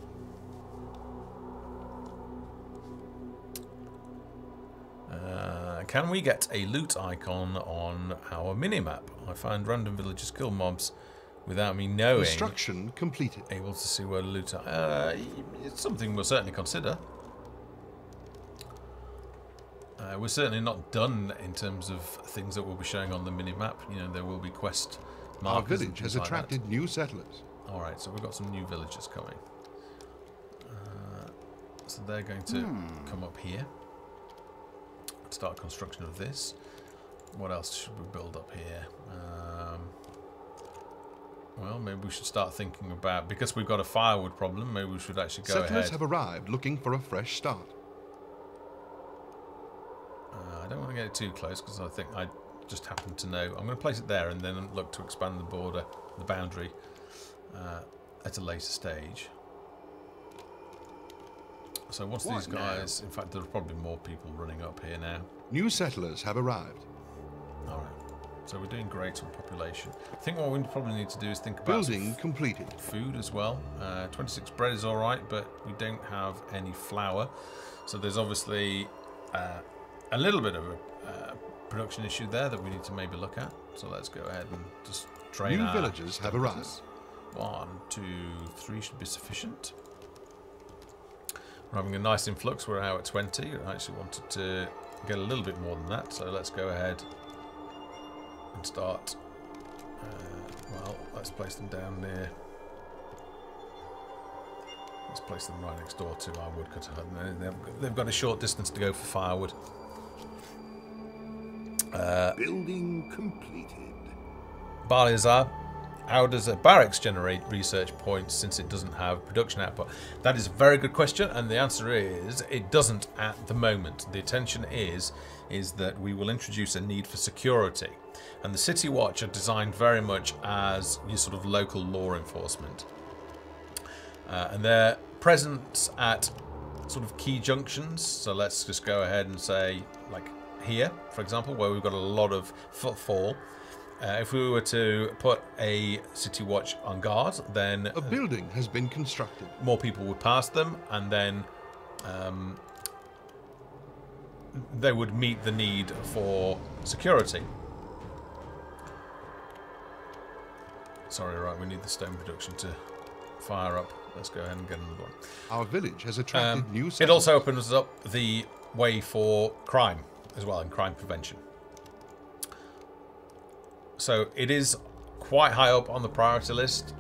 Can we get a loot icon on our minimap? I find random villagers kill mobs without me knowing. Construction completed. Able to see where the loot are. It's something we'll certainly consider. We're certainly not done in terms of things that we'll be showing on the minimap. You know, there will be quest markers. Our village has attracted new settlers. Alright, so we've got some new villagers coming. So they're going to come up here. start construction of this. What else should we build up here? Well, maybe we should start thinking about, because we've got a firewood problem, maybe we should actually go ahead. Settlers have arrived looking for a fresh start. I don't want to get it too close because I think I just happen to know. I'm going to place it there and then look to expand the border, the boundary, at a later stage. So once these guys, in fact, there are probably more people running up here now. New settlers have arrived. All right. So we're doing great on population. I think what we probably need to do is think about Building completed. Food as well. 26 bread is all right, but we don't have any flour. So there's obviously a little bit of a production issue there that we need to maybe look at. So let's go ahead and just train New villagers have arrived. 1, 2, 3 should be sufficient. We're having a nice influx. We're now at 20. I actually wanted to get a little bit more than that. So let's go ahead and start. Well, let's place them down near. Let's place them right next door to our woodcutter hut. They've got a short distance to go for firewood. Building completed. Balizar, how does a barracks generate research points since it doesn't have production output? That is a very good question, and the answer is it doesn't at the moment. The intention is that we will introduce a need for security, and the City Watch are designed very much as your sort of local law enforcement, and their presence at sort of key junctions. So let's just go ahead and say, like here, for example, where we've got a lot of footfall. If we were to put a City Watch on guard, then A building has been constructed. more people would pass them, and then they would meet the need for security. Sorry, right, we need the stone production to fire up. Let's go ahead and get another one. Our village has attracted new settlers. It also opens up the way for crime as well, and crime prevention. So it is quite high up on the priority list,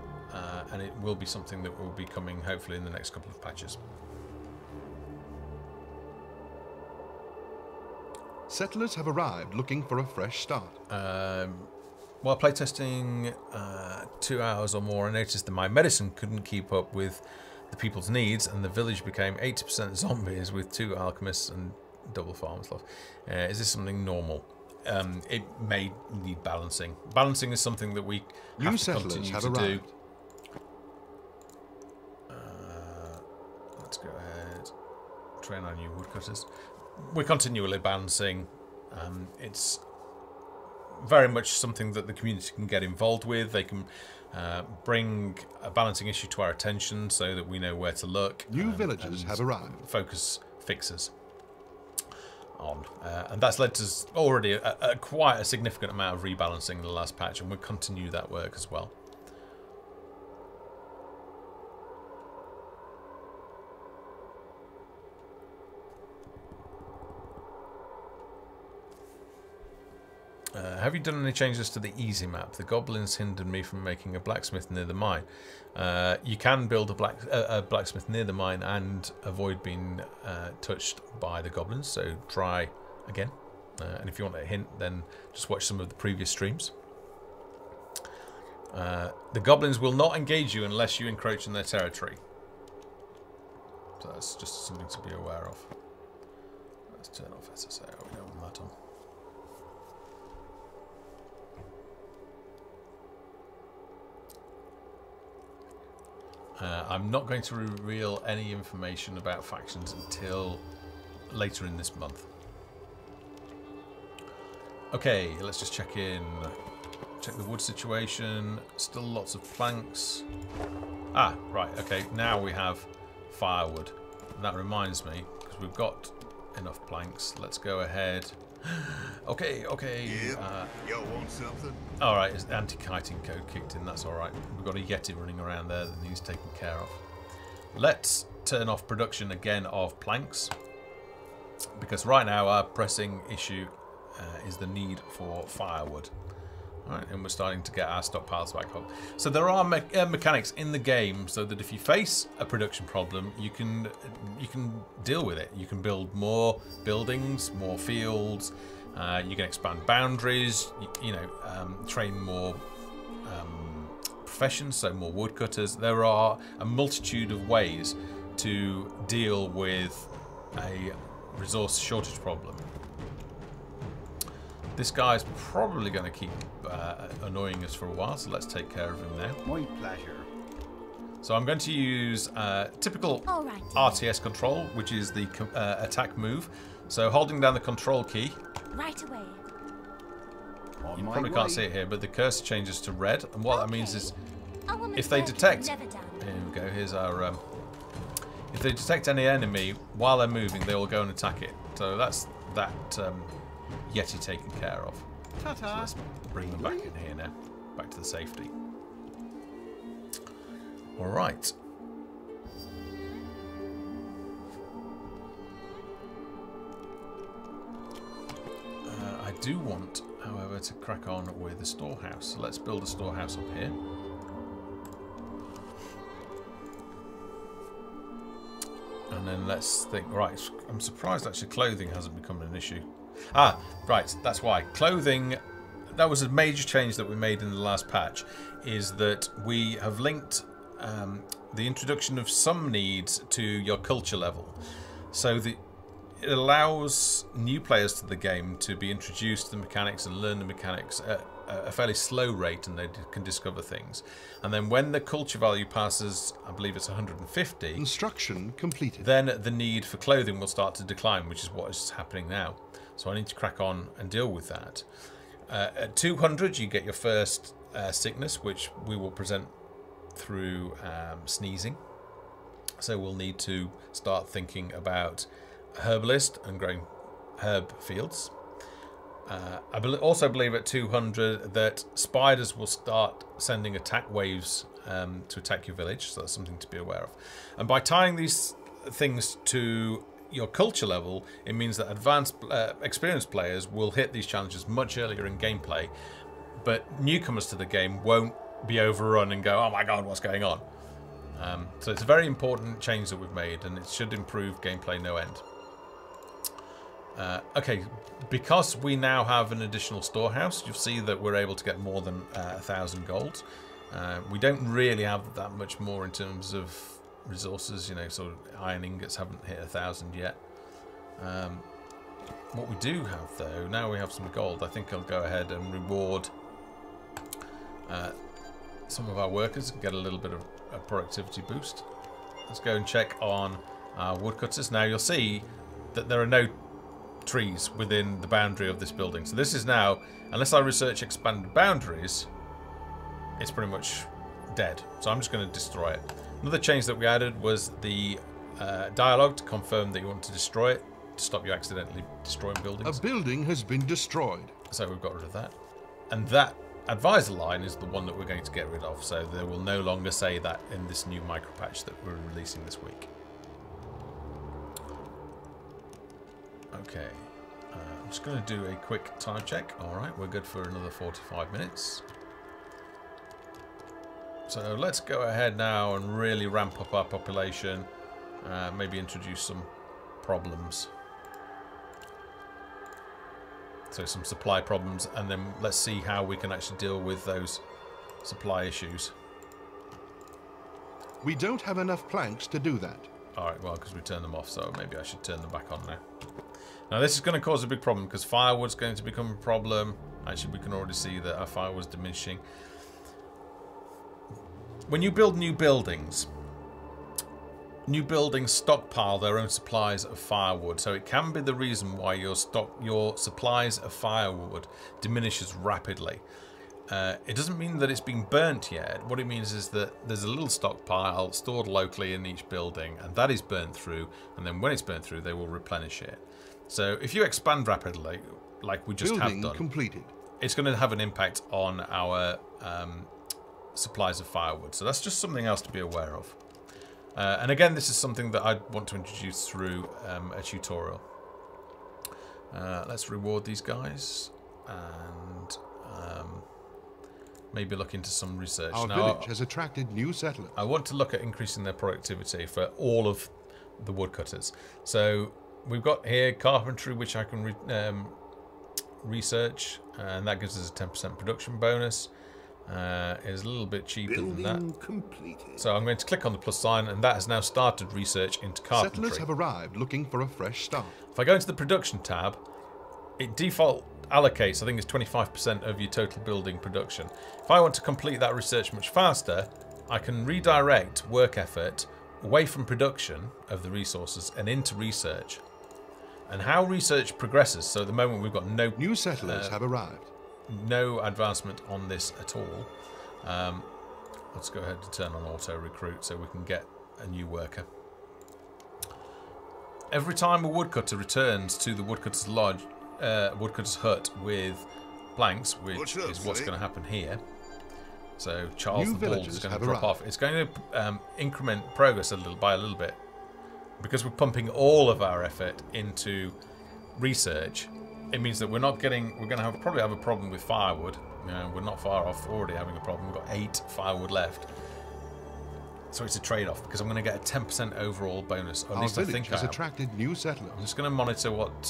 and it will be something that will be coming hopefully in the next couple of patches. Settlers have arrived looking for a fresh start. While playtesting 2 hours or more, I noticed that my medicine couldn't keep up with the people's needs, and the village became 80% zombies with 2 alchemists and double farmers left. Is this something normal? It may need balancing. Balancing is something that we have to continue to do. Let's go ahead. Train our new woodcutters. We're continually balancing. It's very much something that the community can get involved with. They can bring a balancing issue to our attention so that we know where to look. New villagers have arrived. Focus fixes on. And that's led to already quite a significant amount of rebalancing in the last patch, and we'll continue that work as well. Have you done any changes to the easy map? The goblins hindered me from making a blacksmith near the mine. You can build a blacksmith near the mine and avoid being touched by the goblins, so try again. And if you want a hint, then just watch some of the previous streams. The goblins will not engage you unless you encroach in their territory. So that's just something to be aware of. Let's turn off SSO. We don't want that on. I'm not going to reveal any information about factions until later in this month. Okay, let's just check in. Check the wood situation. Still lots of planks. Ah, right, okay. Now we have firewood. And that reminds me, because we've got enough planks. Let's go ahead. Okay. Yep. Y'all want something? Alright, it's anti-kiting code kicked in, that's alright. We've got a Yeti running around there that needs taken care of. Let's turn off production again of planks, because right now our pressing issue is the need for firewood. Alright, and we're starting to get our stockpiles back up. So there are mechanics in the game so that if you face a production problem, you can deal with it. You can build more buildings, more fields, you can expand boundaries, train more professions, so more woodcutters. There are a multitude of ways to deal with a resource shortage problem. This guy's probably going to keep annoying us for a while, so let's take care of him now. My pleasure. So I'm going to use typical RTS control, which is the attack move. So holding down the control key. Right away. You probably can't see it here, but the cursor changes to red, and what that means is if they detect... Here we go, here's our... if they detect any enemy while they're moving, they will go and attack it. So that's that Yeti taken care of. So let's bring them back in here now. Back to the safety. Alright. I do want, however, to crack on with the storehouse. So let's build a storehouse up here. And then let's think, right, I'm surprised actually clothing hasn't become an issue. Ah, right, that's why. Clothing, that was a major change that we made in the last patch, is that we have linked the introduction of some needs to your culture level. So it allows new players to the game to be introduced to the mechanics and learn the mechanics at a fairly slow rate, and they can discover things. And then when the culture value passes, I believe it's 150, Construction completed. then the need for clothing will start to decline, which is what is happening now. So I need to crack on and deal with that. At 200, you get your first sickness, which we will present through sneezing. So we'll need to start thinking about a herbalist and growing herb fields. I also believe at 200 that spiders will start sending attack waves to attack your village, so that's something to be aware of. And by tying these things to your culture level, it means that advanced, experienced players will hit these challenges much earlier in gameplay, but newcomers to the game won't be overrun and go, oh my god, what's going on? So it's a very important change that we've made, and it should improve gameplay no end. Okay, because we now have an additional storehouse, you'll see that we're able to get more than 1,000 gold. We don't really have that much more in terms of resources, you know, sort of iron ingots haven't hit 1,000 yet. What we do have, though, now we have some gold, I think I'll go ahead and reward some of our workers and get a little bit of a productivity boost. Let's go and check on our woodcutters. Now you'll see that there are no trees within the boundary of this building. So this is now, unless I research expanded boundaries, it's pretty much dead. So I'm just going to destroy it. Another change that we added was the dialogue to confirm that you want to destroy it, to stop you accidentally destroying buildings. A building has been destroyed. So we've got rid of that. And that advisor line is the one that we're going to get rid of. So they will no longer say that in this new micro patch that we're releasing this week. Okay, I'm just going to do a quick time check. Alright, we're good for another 45 minutes. So let's go ahead now and really ramp up our population. Maybe introduce some problems. So some supply problems, and then let's see how we can actually deal with those supply issues. We don't have enough planks to do that. Alright, well, because we turned them off, so maybe I should turn them back on now. Now this is going to cause a big problem because firewood's going to become a problem. Actually, we can already see that our firewood's diminishing. When you build new buildings stockpile their own supplies of firewood, so it can be the reason why your supplies of firewood diminishes rapidly. It doesn't mean that it's been burnt yet. What it means is that there's a little stockpile stored locally in each building, and that is burnt through, and then when it's burnt through, they will replenish it. So if you expand rapidly, like we just have done, completed. It's going to have an impact on our supplies of firewood. So that's just something else to be aware of. And again, this is something that I want to introduce through a tutorial. Let's reward these guys. And maybe look into some research. Our Now, village has attracted new settlers. I want to look at increasing their productivity for all of the woodcutters. So we've got here carpentry, which I can research, and that gives us a 10% production bonus. It's a little bit cheaper than that. Completed. So I'm going to click on the plus sign, and that has now started research into carpentry. Settlers have arrived looking for a fresh start. If I go into the production tab, it default allocates, I think it's 25% of your total building production. If I want to complete that research much faster, I can redirect work effort away from production of the resources and into research. And how research progresses, so at the moment we've got no New settlers have arrived. no advancement on this at all. Let's go ahead and turn on auto recruit so we can get a new worker. Every time a woodcutter returns to the woodcutter's lodge, woodcutter's hut with planks, which is what's going to happen here. So Charles the Bald is going to drop off. It's going to increment progress a little bit, because we're pumping all of our effort into research. It means that we're not getting. We're going to probably have a problem with firewood. You know, we're not far off already having a problem. We've got 8 firewood left. So it's a trade-off, because I'm going to get a 10% overall bonus. Or at least I think has attracted new settlers. I'm just going to monitor what.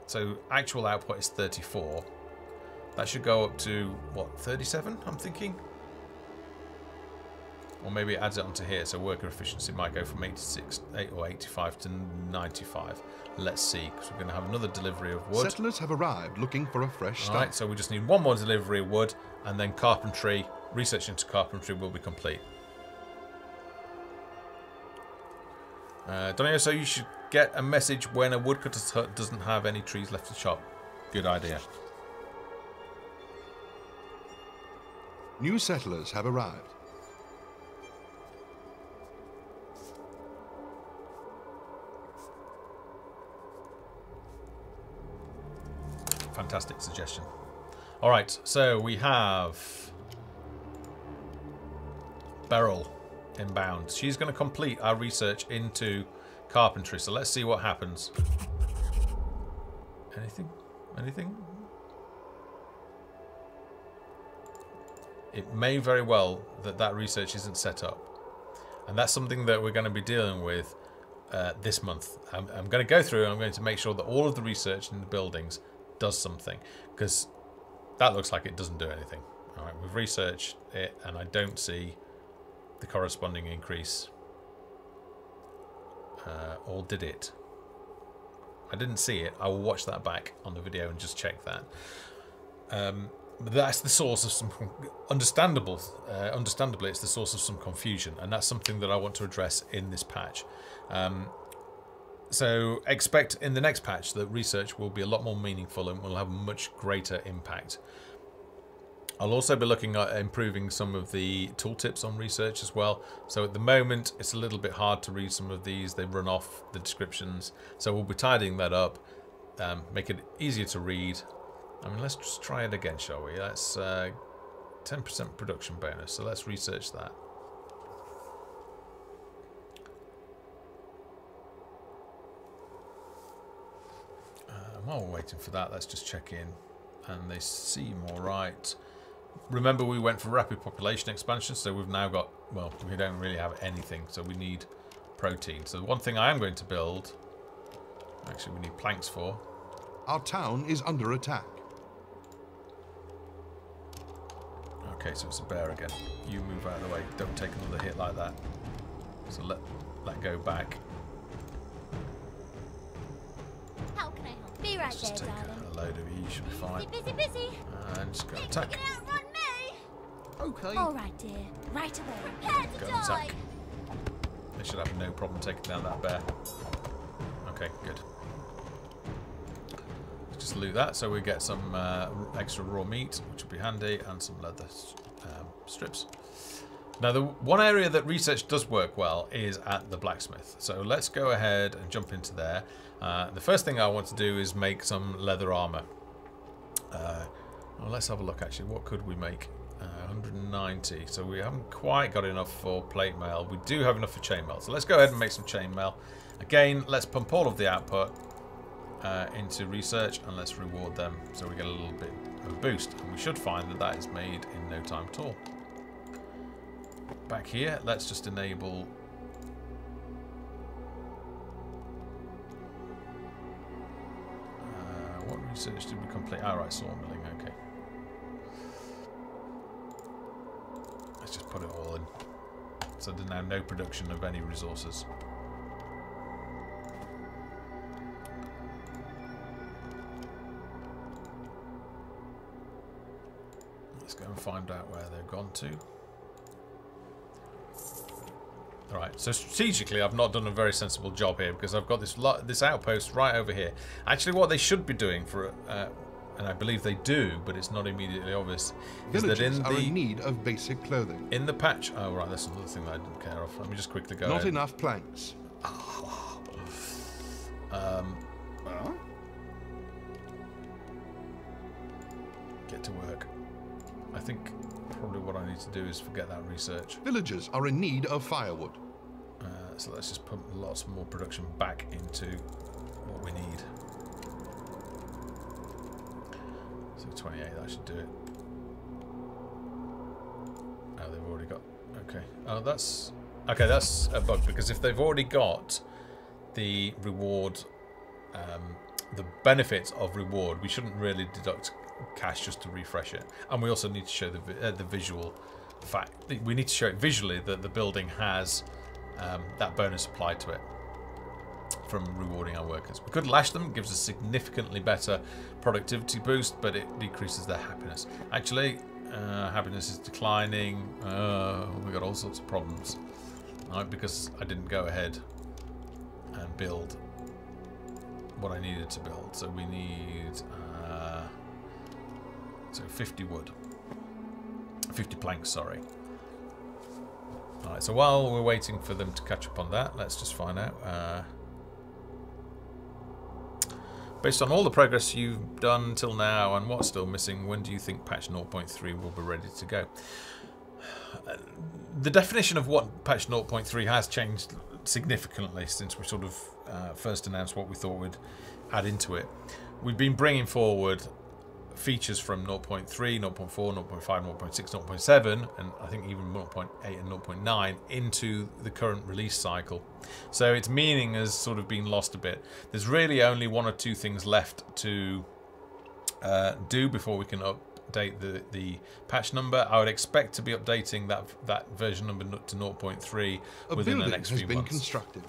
So actual output is 34. That should go up to what, 37? I'm thinking. Or maybe it adds it onto here, so worker efficiency might go from 86 or 85 to 95. Let's see, because we're going to have another delivery of wood. Settlers have arrived looking for a fresh start. Alright, so we just need one more delivery of wood, and then carpentry, research into carpentry will be complete. Donio, so you should get a message when a woodcutter's hut doesn't have any trees left to chop. Good idea. New settlers have arrived. Fantastic suggestion. All right, so we have Beryl inbound. She's going to complete our research into carpentry. So let's see what happens. Anything? Anything? It may very well that research isn't set up. And that's something that we're going to be dealing with this month. I'm going to go through and I'm going to make sure that all of the research in the buildings does something, because that looks like it doesn't do anything. All right, we've researched it and I don't see the corresponding increase. Or did it? I didn't see it. I will watch that back on the video and just check that. But that's the source of some understandably it's the source of some confusion, and that's something that I want to address in this patch. So expect in the next patch that research will be a lot more meaningful and will have a much greater impact. I'll also be looking at improving some of the tooltips on research as well. So at the moment it's a little bit hard to read some of these. They run off the descriptions. So we'll be tidying that up, make it easier to read. I mean, let's just try it again, shall we? That's 10% production bonus. So let's research that. While we're waiting for that, let's just check in. And they seem all right. Remember, we went for rapid population expansion, so we've now got, well, we don't really have anything, so we need protein. So the one thing I am going to build, actually we need planks for. Our town is under attack. Okay, so it's a bear again. You move out of the way. Don't take another hit like that. So let go back. How can I help? Be right Just there, take darling. a load of you. You should be fine. Busy. And just go attack. Get out, run me! Okay. All right, dear. Right away. Prepare to Go die. attack. They should have no problem taking down that bear. Okay, good. Just loot that so we get some extra raw meat, which will be handy, and some leather strips. Now, the one area that research does work well is at the blacksmith. So let's go ahead and jump into there. The first thing I want to do is make some leather armor. Well, let's have a look actually. What could we make? 190. So we haven't quite got enough for plate mail. We do have enough for chainmail. So let's go ahead and make some chainmail. Again, let's pump all of the output into research and let's reward them so we get a little bit of boost. And we should find that that is made in no time at all. Back here, let's just enable... what research did we complete? Oh, right, sawmilling, okay. Let's just put it all in. So there's now no production of any resources. Let's go and find out where they've gone to. Alright, so strategically I've not done a very sensible job here because I've got this outpost right over here. Actually what they should be doing for and I believe they do, but it's not immediately obvious, is that Villagers are in need of basic clothing. in the patch... Oh right, that's another thing that I didn't care of. Let me just quickly go Not ahead. enough planks. Get to work. I think probably what I need to do is forget that research. Villagers are in need of firewood. So let's just put lots more production back into what we need. So 28, that should do it. Oh, they've already got... Okay. Oh, that's... Okay, that's a bug, because if they've already got the reward, the benefits of reward, we shouldn't really deduct cash just to refresh it. And we also need to show the visual fact. We need to show it visually that the building has that bonus applied to it from rewarding our workers. We could lash them, it gives us significantly better productivity boost, but it decreases their happiness. Actually, happiness is declining. We got all sorts of problems, right? Because I didn't go ahead and build what I needed to build. So we need 50 wood, 50 planks. Sorry. All right. So while we're waiting for them to catch up on that, let's just find out. Based on all the progress you've done till now and what's still missing, when do you think patch 0.3 will be ready to go? The definition of what patch 0.3 has changed significantly since we sort of first announced what we thought we'd add into it. We've been bringing forward features from 0.3, 0.4, 0.5, 0.6, 0.7, and I think even 0.8 and 0.9 into the current release cycle. So its meaning has sort of been lost a bit. There's really only one or two things left to do before we can update the patch number. I would expect to be updating that version number to 0.3 within the next few months. A building has been constructed.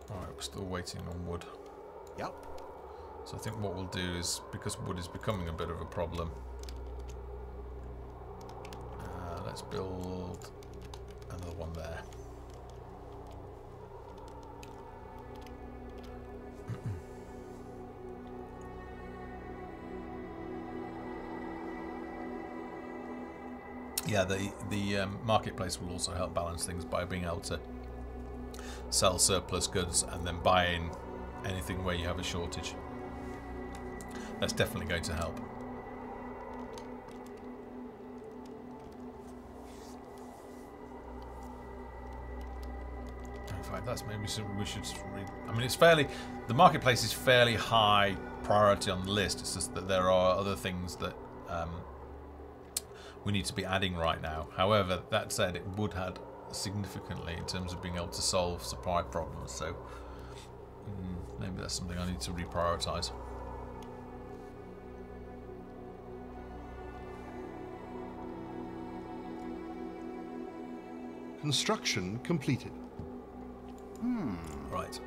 Alright, we're still waiting on wood. Yep. So I think what we'll do is, because wood is becoming a bit of a problem, let's build another one there. Yeah, the marketplace will also help balance things by being able to sell surplus goods and then buy in anything where you have a shortage. That's definitely going to help. In fact, that's maybe something we should read. I mean, it's fairly... The marketplace is fairly high priority on the list. It's just that there are other things that we need to be adding right now. However, that said, it would add significantly in terms of being able to solve supply problems. So maybe that's something I need to reprioritize. Construction completed. Right.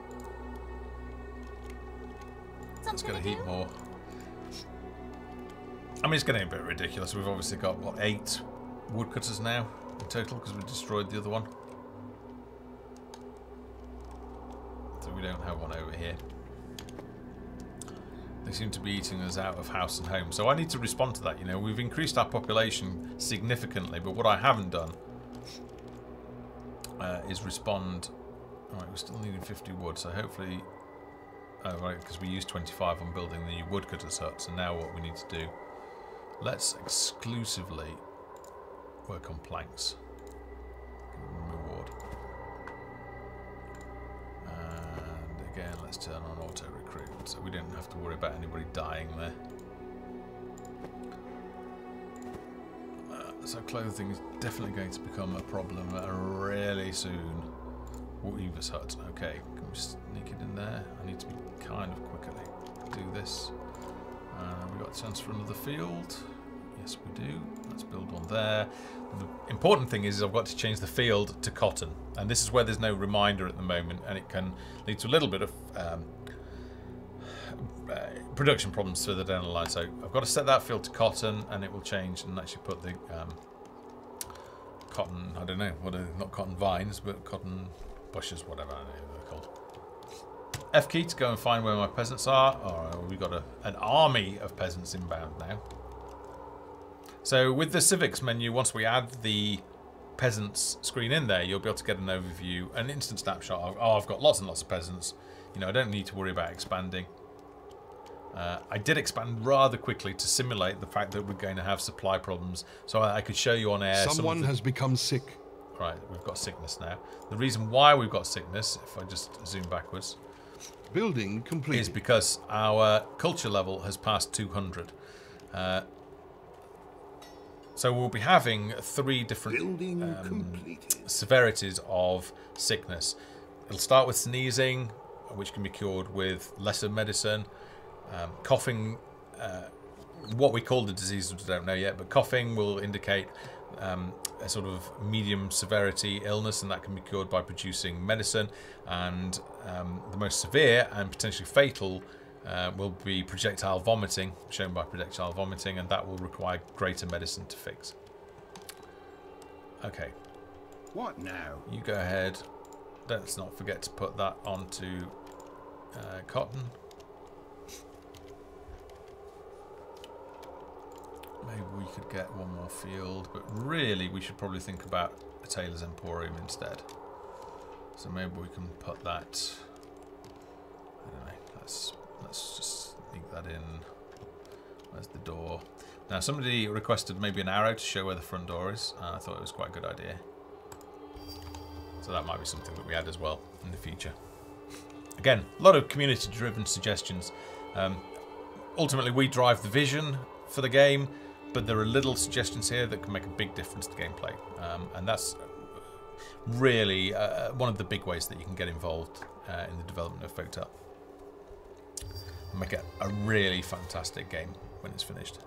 Let's get a heap more. I mean, it's getting a bit ridiculous. We've obviously got, what, 8 woodcutters now in total because we destroyed the other one. So we don't have one over here. They seem to be eating us out of house and home. So I need to respond to that. You know, we've increased our population significantly, but what I haven't done is respond. Alright, we're still needing 50 wood, so hopefully... Oh, right, because we used 25 on building the new woodcutter's hut, so now what we need to do... Let's exclusively work on planks. Give them a reward. And again, let's turn on auto recruit so we don't have to worry about anybody dying there. So clothing is definitely going to become a problem really soon. Weaver's hut. Okay, can we sneak it in there? I need to be kind of quick at do this. We got a chance for another field. Yes, we do. Let's build one there. The important thing is I've got to change the field to cotton, and this is where there's no reminder at the moment, and it can lead to a little bit of production problems further down the line. So I've got to set that field to cotton, and it will change and actually put the cotton, I don't know, what are not cotton vines, but cotton bushes, whatever I don't know what they're called. F key to go and find where my peasants are. Or we've got an army of peasants inbound now. So with the civics menu, once we add the peasants screen in there, you'll be able to get an overview, an instant snapshot of, oh, I've got lots and lots of peasants. You know, I don't need to worry about expanding. I did expand rather quickly to simulate the fact that we're going to have supply problems, so I could show you on air. Someone has become sick. Right, we've got sickness now. The reason why we've got sickness, if I just zoom backwards, Building complete. is because our culture level has passed 200. So we'll be having 3 different severities of sickness. It'll start with sneezing, which can be cured with lesser medicine. Coughing, what we call the disease, we don't know yet, but coughing will indicate a sort of medium severity illness, and that can be cured by producing medicine. And the most severe and potentially fatal will be projectile vomiting, shown by projectile vomiting, and that will require greater medicine to fix. Okay. What now? You go ahead. Let's not forget to put that onto cotton. Maybe we could get one more field, but really we should probably think about a tailor's emporium instead. So maybe we can put that. I don't know. Let's just sneak that in. Where's the door? Now somebody requested maybe an arrow to show where the front door is. I thought it was quite a good idea. So that might be something that we add as well in the future. Again, a lot of community-driven suggestions. Ultimately, we drive the vision for the game, but there are little suggestions here that can make a big difference to gameplay. And that's really one of the big ways that you can get involved in the development of Folktale. Make it a really fantastic game when it's finished.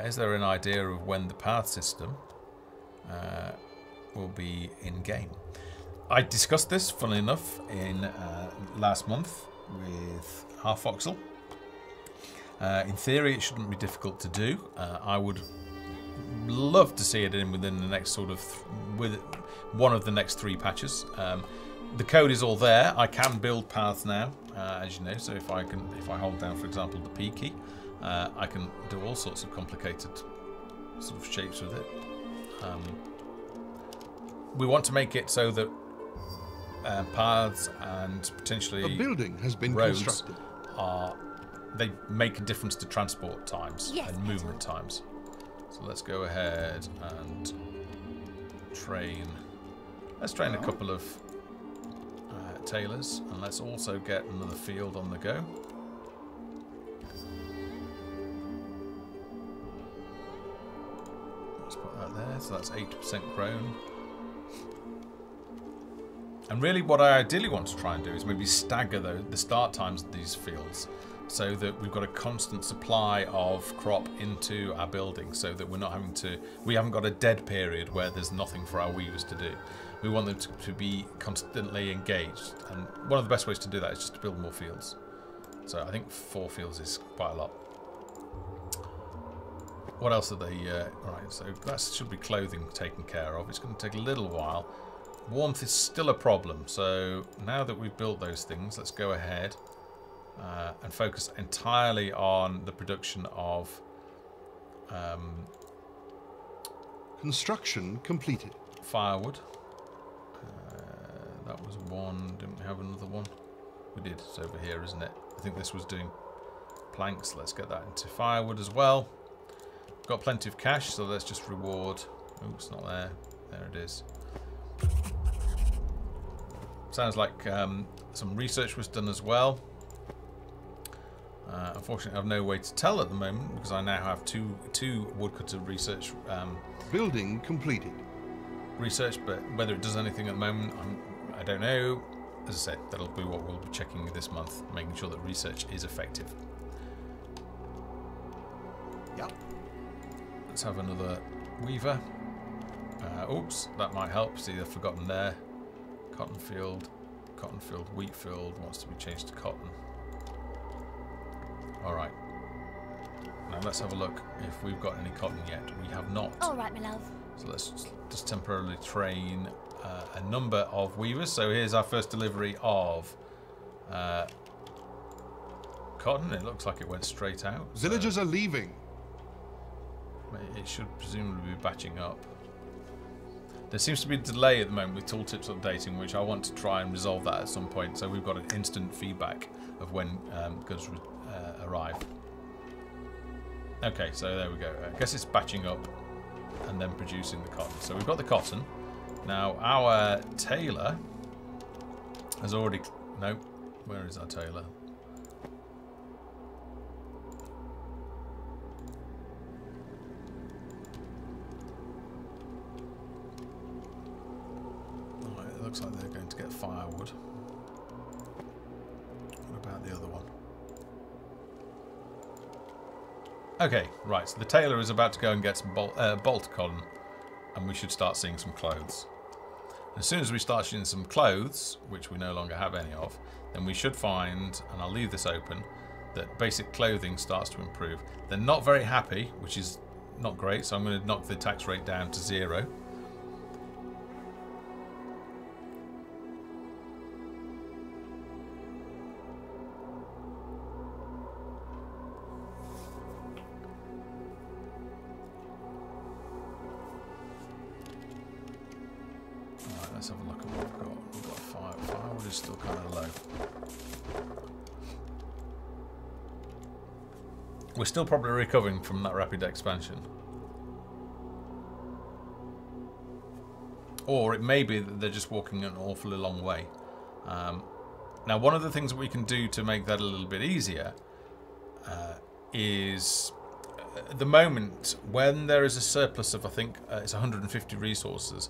Is there an idea of when the path system will be in game? I discussed this, funnily enough, in last month with Half Voxel. In theory, it shouldn't be difficult to do. I would love to see it in within the next sort of with one of the next 3 patches. The code is all there. I can build paths now, as you know. So if I hold down, for example, the P key, I can do all sorts of complicated sort of shapes with it. We want to make it so that paths and potentially a building has been roads constructed. They make a difference to transport times and movement Petal. times. So let's go ahead and train. Let's train a couple of tailors, and let's also get another field on the go. Let's put that there. So that's 80% grown. And really what I ideally want to try and do is maybe stagger the start times of these fields so that we've got a constant supply of crop into our building, so that we're not having to, we haven't got a dead period where there's nothing for our weavers to do. We want them to be constantly engaged, and one of the best ways to do that is just to build more fields. So I think 4 fields is quite a lot. What else are they? Right, so that should be clothing taken care of. It's going to take a little while. Warmth is still a problem, so now that we've built those things, let's go ahead and focus entirely on the production of Construction completed. firewood. That was one. Didn't we have another one? We did. It's over here, isn't it? I think this was doing planks. Let's get that into firewood as well. Got plenty of cash, so let's just reward. Oh, it's not there. There it is. Sounds like some research was done as well. Unfortunately, I have no way to tell at the moment because I now have two woodcutter research. Building completed. Research, but whether it does anything at the moment, I don't know. As I said, that'll be what we'll be checking this month, making sure that research is effective. Yep. Let's have another weaver. Oops, that might help. See, I've forgotten there. Cotton field, wheat field wants to be changed to cotton. All right. Now let's have a look if we've got any cotton yet. We have not. All right, my love. So let's just temporarily train a number of weavers. So here's our first delivery of cotton. It looks like it went straight out. Villagers are leaving. It should presumably be batching up. There seems to be a delay at the moment with tooltips updating, which I want to try and resolve that at some point. So we've got an instant feedback of when goods arrive. Okay, so there we go. I guess it's batching up and then producing the cotton. So we've got the cotton. Now our tailor has already... No, where is our tailor? Right, it looks like they're going to get firewood. What about the other one? Okay, right, so the tailor is about to go and get some bolt cotton, and we should start seeing some clothes. As soon as we start seeing some clothes, which we no longer have any of, then we should find, and I'll leave this open, that basic clothing starts to improve. They're not very happy, which is not great, so I'm going to knock the tax rate down to 0. Let's have a look at what we've got. We've got firewood is still kind of low. We're still probably recovering from that rapid expansion. Or it may be that they're just walking an awfully long way. Now, one of the things that we can do to make that a little bit easier is, at the moment, when there is a surplus of, I think, it's 150 resources,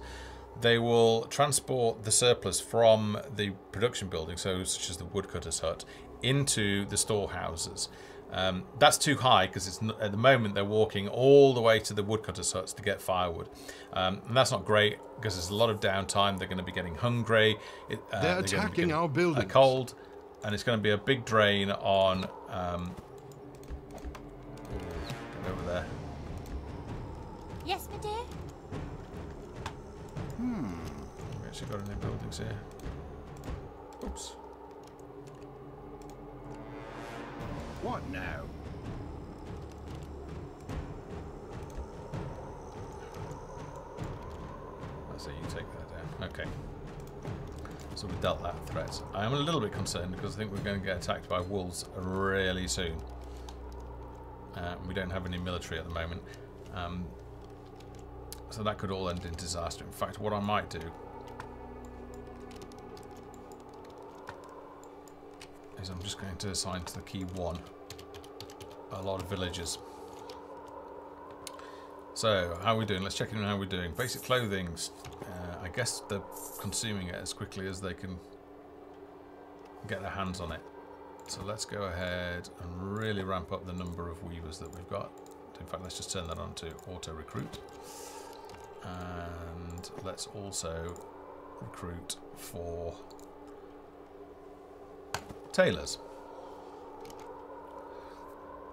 they will transport the surplus from the production building, so such as the woodcutter's hut, into the storehouses. That's too high because it's at the moment they're walking all the way to the woodcutter's huts to get firewood, and that's not great because there's a lot of downtime. They're going to be getting hungry. They're attacking our buildings. Cold, and it's going to be a big drain on. Get over there. Yes, my dear. We actually got any buildings here. Oops. What now? Let's say you take that down. Okay. So we dealt that threat. I am a little bit concerned because I think we're going to get attacked by wolves really soon. We don't have any military at the moment. So that could all end in disaster. In fact, what I might do is I'm just going to assign to the key 1 a lot of villagers. So, how are we doing? Let's check in on how we're doing. Basic clothing, I guess they're consuming it as quickly as they can get their hands on it. So let's go ahead and really ramp up the number of weavers that we've got. In fact, let's just turn that on to auto recruit. And let's also recruit for tailors.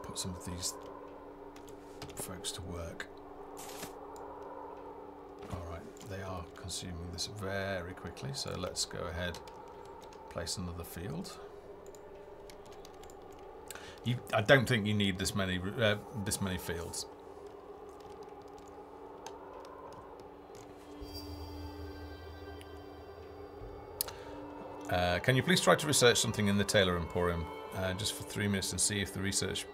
Put some of these folks to work. Alright, they are consuming this very quickly, so let's go ahead, place another field. I don't think you need this many fields. Can you please try to research something in the Tailor Emporium just for 3 minutes and see if the research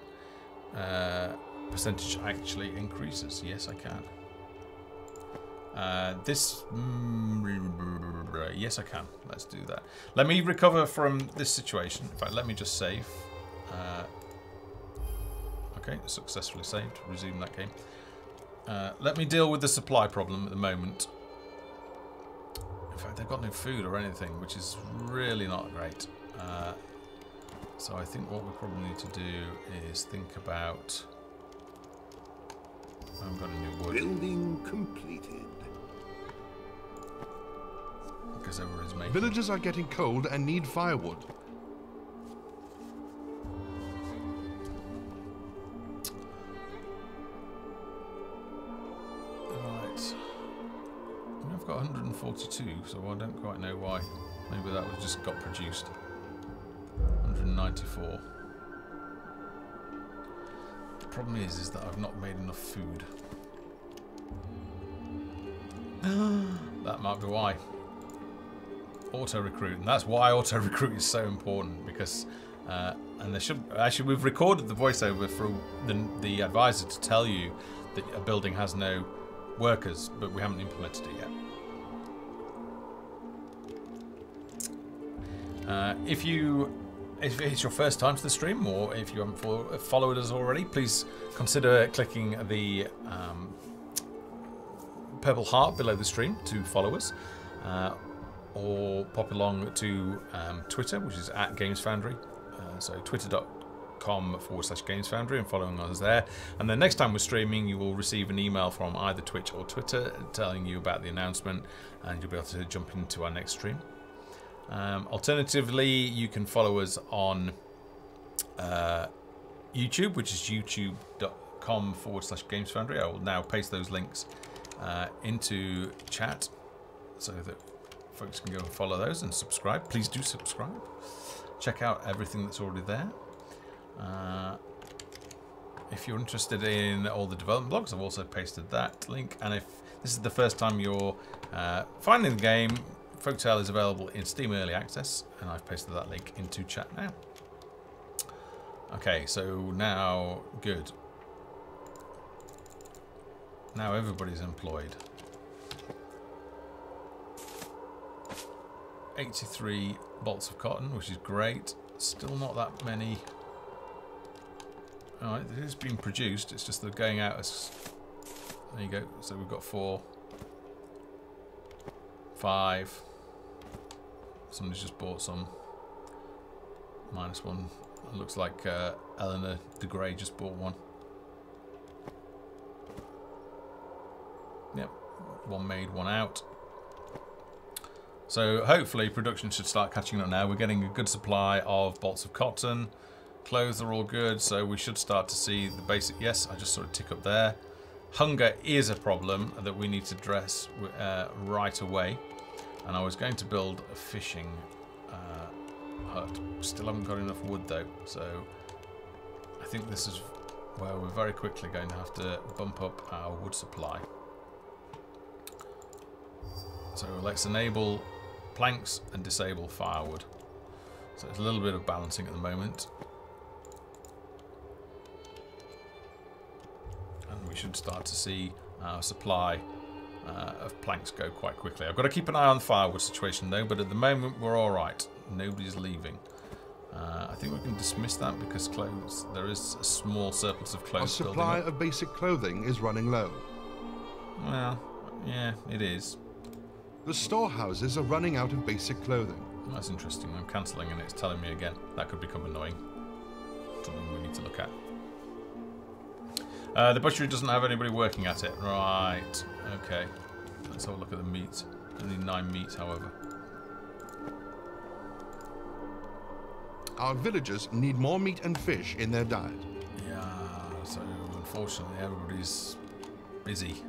percentage actually increases? Yes, I can. Yes, I can. Let's do that. Let me recover from this situation. In fact, let me just save. Okay, successfully saved. Resume that game. Let me deal with the supply problem at the moment. In fact, they've got no food or anything, which is really not great. So I think what we probably need to do is think about... I haven't got any wood. Building completed. Because everyone is making... Villagers are getting cold and need firewood. Right. I've got 142, so I don't quite know why. Maybe that was just got produced. 194. The problem is that I've not made enough food. That might be why. Auto recruit, and that's why auto recruit is so important, because and there should actually, we've recorded the voiceover for the advisor to tell you that a building has no workers, but we haven't implemented it yet. If it's your first time to the stream, or if you haven't followed us already, please consider clicking the purple heart below the stream to follow us. Or pop along to Twitter, which is @GamesFoundry. So twitter.com/GamesFoundry and following us there. And then next time we're streaming, you will receive an email from either Twitch or Twitter telling you about the announcement, and you'll be able to jump into our next stream. Alternatively, you can follow us on YouTube, which is youtube.com/GamesFoundry. I will now paste those links into chat so that folks can go and follow those and subscribe. Please do subscribe. Check out everything that's already there. If you're interested in all the development blogs, I've also pasted that link. And if this is the first time you're finding the game, Folktale is available in Steam Early Access, and I've pasted that link into chat now. Okay, so now, good. Now everybody's employed. 83 bolts of cotton, which is great. Still not that many. Alright, it is being produced, it's just they're going out as... There you go, so we've got 4. 5. Somebody's just bought some. -1. It looks like Eleanor de Grey just bought one. Yep, one made, one out. So hopefully production should start catching up now. We're getting a good supply of bolts of cotton. Clothes are all good, so we should start to see the basic... Yes, I just sort of tick up there. Hunger is a problem that we need to address right away. And I was going to build a fishing hut. Still haven't got enough wood though, so I think this is where we're very quickly going to have to bump up our wood supply. So let's enable planks and disable firewood. So it's a little bit of balancing at the moment. And we should start to see our supply of planks go quite quickly. I've got to keep an eye on the firewood situation though, but at the moment we're alright. Nobody's leaving. I think we can dismiss that because clothes, there is a small surplus of clothes. Our supply of basic clothing is running low. Well, yeah, it is. The storehouses are running out of basic clothing. That's interesting. I'm cancelling and it's telling me again. That could become annoying. Something we need to look at. The butchery doesn't have anybody working at it. Right. Okay. Let's have a look at the meat. Only 9 meat, however. Our villagers need more meat and fish in their diet. Yeah, so unfortunately everybody's busy.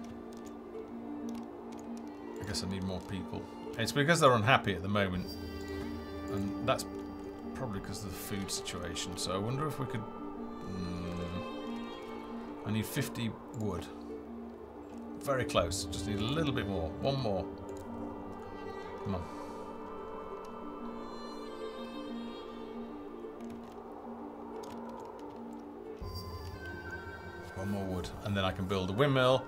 I guess I need more people. It's because they're unhappy at the moment. And that's probably because of the food situation. So I wonder if we could... I need 50 wood. Very close. Just need a little bit more. One more. Come on. One more wood. And then I can build a windmill,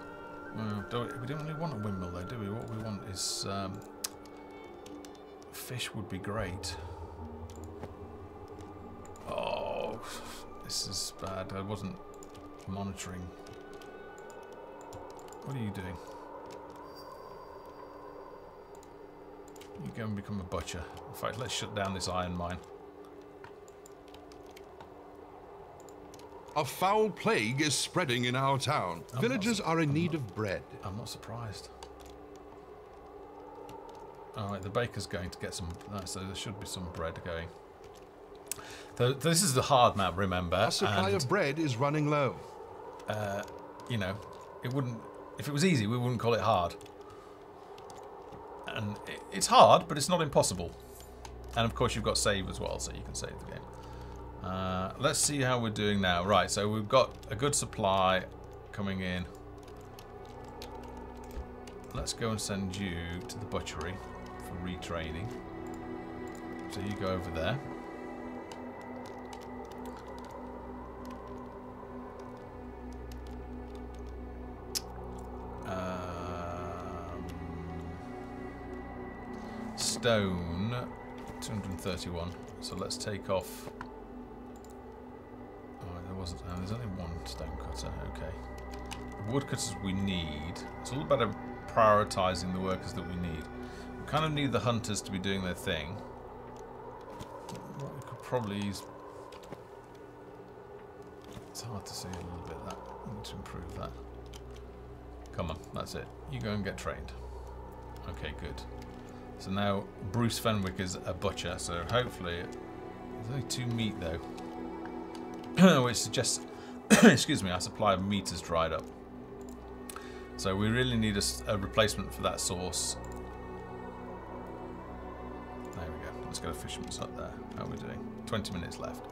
We don't really want a windmill though, do we? What we want is fish would be great. Oh, this is bad. I wasn't monitoring. What are you doing? You go and become a butcher. In fact, let's shut down this iron mine. A foul plague is spreading in our town. Villagers are in need of bread. I'm not surprised. Alright, the baker's going to get some... so there should be some bread going. This is the hard map, remember. Our supply of bread is running low. You know, it wouldn't... If it was easy, we wouldn't call it hard. And it's hard, but it's not impossible. And of course you've got save as well, so you can save the game. Let's see how we're doing now. Right, so we've got a good supply coming in. Let's go and send you to the butchery for retraining. So you go over there. Stone, 231. So let's take off. Oh, there wasn't. Oh, there's only one stone cutter. Okay. The woodcutters we need. It's all about prioritizing the workers that we need. We kind of need the hunters to be doing their thing. What we could probably use. It's hard to see a little bit that. We need to improve that. Come on, that's it. You go and get trained. Okay, good. So now Bruce Fenwick is a butcher, so hopefully there's only 2 meat though, which suggests, excuse me, our supply of meat has dried up. So we really need a replacement for that source. There we go. Let's get a fisherman's hut there. How are we doing? 20 minutes left.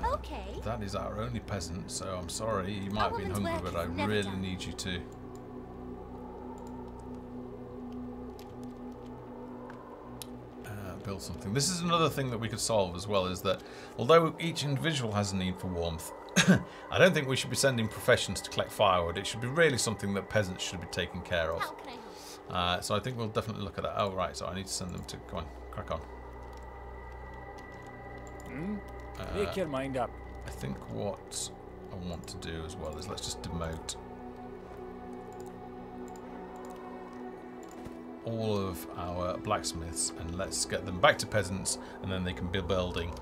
Okay. That is our only peasant, so I'm sorry, you might have been hungry, but I really need you to. Build something. This is another thing that we could solve as well, is that although each individual has a need for warmth, I don't think we should be sending professions to collect firewood. It should be really something that peasants should be taking care of. How can I help? So I think we'll definitely look at that. Oh, right, so I need to send them to... Come on, crack on. Make your mind up. I think what I want to do as well is let's just demote all of our blacksmiths and let's get them back to peasants, and then they can be building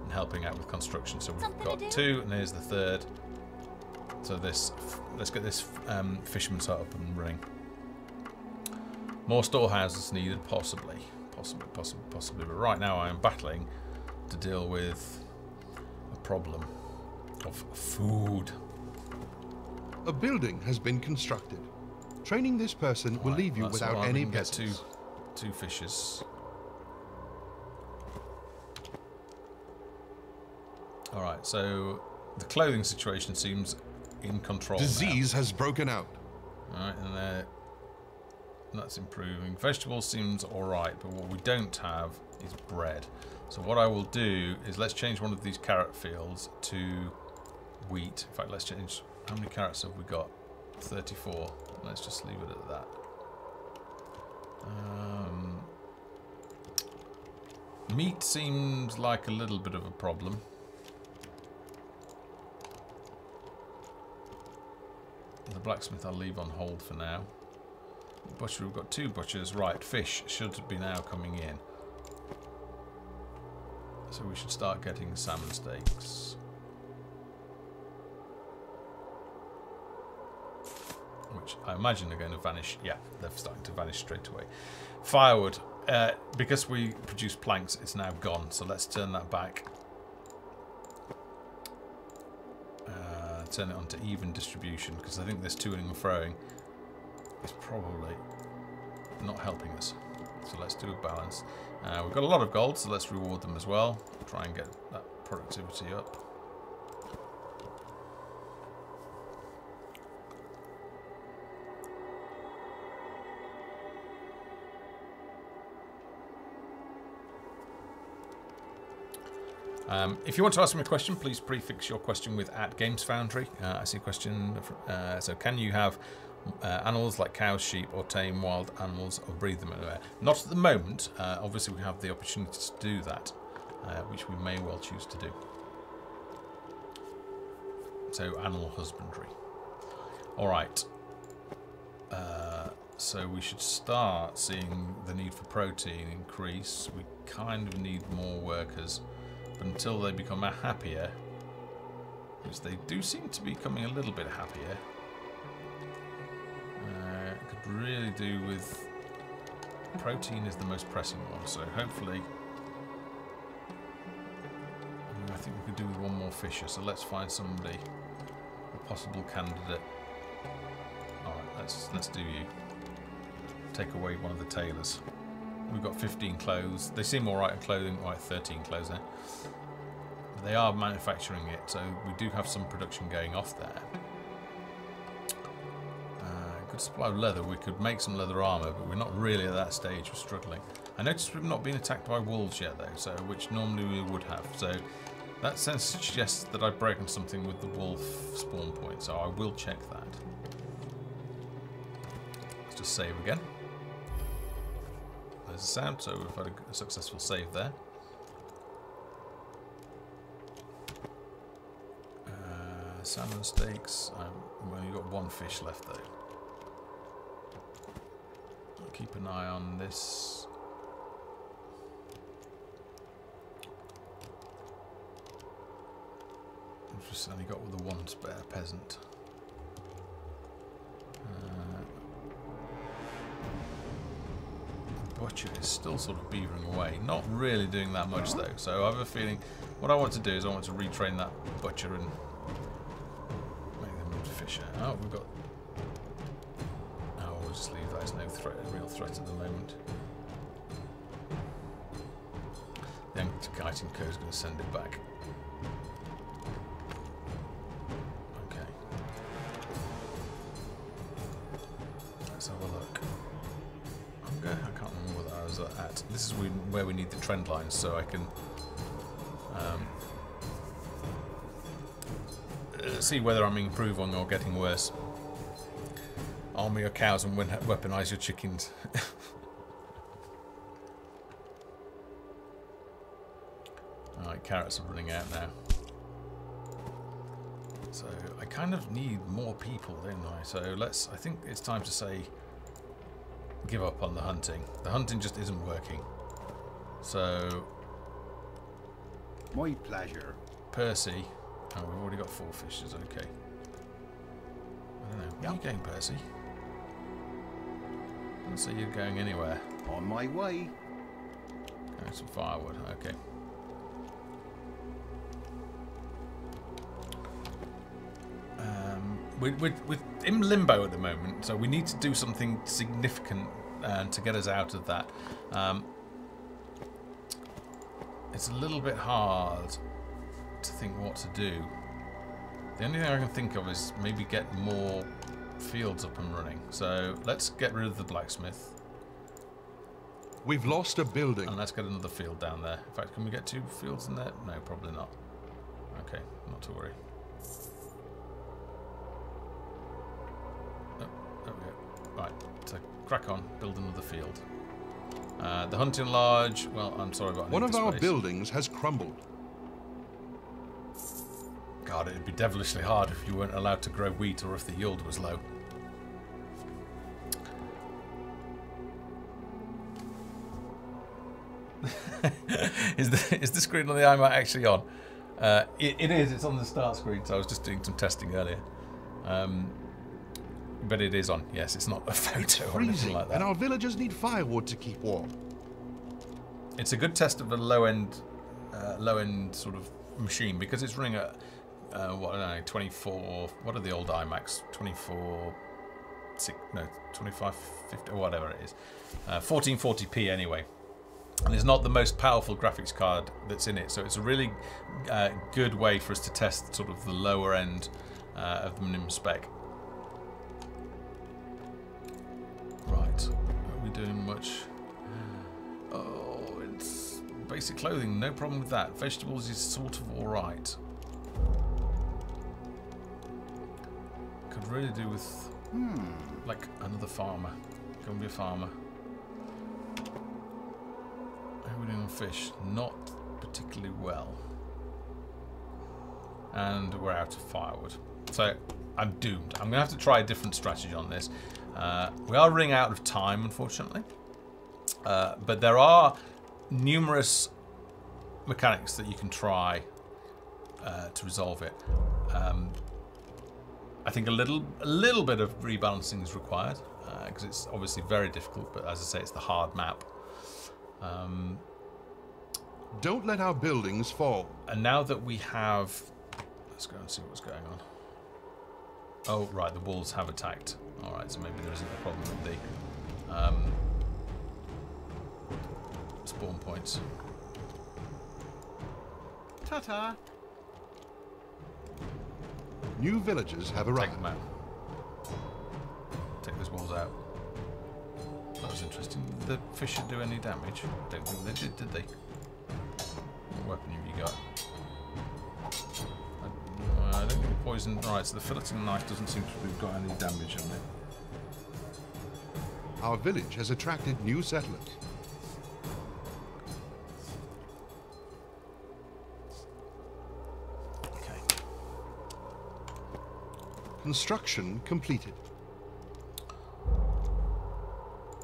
and helping out with construction. So we've got 2 and here's the 3rd. So this, let's get this fisherman's hut up and running. More storehouses needed, possibly, but right now I am battling to deal with a problem of food. A building has been constructed. Training this person will leave you without any peasants. Two fishes. Alright, so the clothing situation seems in control. Disease has broken out. Alright, and that's improving. Vegetables seems alright, but what we don't have is bread. So what I will do is let's change one of these carrot fields to wheat. In fact, let's change... How many carrots have we got? 34. Let's just leave it at that. Meat seems like a little bit of a problem. The blacksmith I'll leave on hold for now. Butcher, we've got 2 butchers. Right, fish should be now coming in. So we should start getting salmon steaks. Which I imagine are going to vanish. Yeah, they're starting to vanish straight away. Firewood. Because we produce planks, it's now gone. So let's turn that back. Turn it on to even distribution, because I think this to and froing is probably not helping us. So let's do a balance. We've got a lot of gold, so let's reward them as well. Try and get that productivity up. If you want to ask me a question, please prefix your question with @GamesFoundry. I see a question. So, can you have animals like cows, sheep, or tame wild animals, or breed them anywhere? Not at the moment. Obviously, we have the opportunity to do that, which we may well choose to do. So, animal husbandry. All right. So we should start seeing the need for protein increase. We kind of need more workers. But until they become happier, which they do seem to be becoming a little bit happier, could really do with protein is the most pressing one. So hopefully, I think we could do with one more fisher. So let's find somebody, a possible candidate. All right, let's do you. Take away one of the tailors. We've got 15 clothes. They seem alright in clothing. Right, 13 clothes now. They are manufacturing it, so we do have some production going off there. Good supply of leather. We could make some leather armour, but we're not really at that stage. We're struggling. I noticed we've not been attacked by wolves yet, though, so which normally we would have. So that sense suggests that I've broken something with the wolf spawn point, so I will check that. Let's just save again. There's a sound, so we've had a successful save there. Salmon steaks. I've only got one fish left though. I'll keep an eye on this. I've just only got the one spare peasant. Butcher is still sort of beavering away, not really doing that much though, so I have a feeling what I want to do is I want to retrain that butcher and make them into fisher. Oh, we've got... Oh, we'll just leave that as no threat, real threat at the moment. The anti-kiting code is going to send it back. Okay. Let's have a look. I can't remember what I was at. This is where we need the trend lines, so I can see whether I'm improving or getting worse. Army your cows and weaponize your chickens. Alright, carrots are running out now. So I kind of need more people, don't I? So I think it's time to say give up on the hunting. The hunting just isn't working. So My pleasure. Percy. Oh, we've already got 4 fishes, okay. I don't know. Where are you going, Percy? I don't see you going anywhere. On my way. Going some firewood, okay. We're in limbo at the moment, so we need to do something significant to get us out of that. It's a little bit hard to think what to do. The only thing I can think of is maybe get more fields up and running. So let's get rid of the blacksmith. We've lost a building. And let's get another field down there. In fact, can we get 2 fields in there? No, probably not. Okay, not to worry. There we go. Right, so crack on, build another field. The hunting lodge, well, I'm sorry about One of our buildings has crumbled. God, it'd be devilishly hard if you weren't allowed to grow wheat or if the yield was low. Is the screen on the iMac actually on? It is, it's on the start screen, so I was just doing some testing earlier. But it is on, yes, it's not a photo or anything like that. And our villagers need firewood to keep warm. It's a good test of a low-end sort of machine because it's running at, what, I don't know, 24, what are the old iMacs? 2550, or whatever it is. 1440p anyway. And it's not the most powerful graphics card that's in it, so it's a really good way for us to test sort of the lower end of the minimum spec. Right, are we doing much? Oh, it's Basic clothing, no problem with that. Vegetables is sort of alright. Could really do with like another farmer. Go and be a farmer. How are we doing on fish? Not particularly well. And we're out of firewood. So I'm doomed. I'm going to have to try a different strategy on this. We are running out of time, unfortunately. But there are numerous mechanics that you can try to resolve it. I think a little bit of rebalancing is required because it's obviously very difficult. But as I say, it's the hard map. Don't let our buildings fall. And now that we have, let's go and see what's going on. Oh, right, the wolves have attacked. All right, so maybe there isn't a problem with the spawn points. Ta-ta. New villagers have Take arrived. them out. Take those walls out. That was interesting. Did the fish do any damage? Don't think they did they? What weapon have you got? I don't think the poison... Right, so the filleting knife doesn't seem to have got any damage on it. Our village has attracted new settlers. Okay. Construction completed.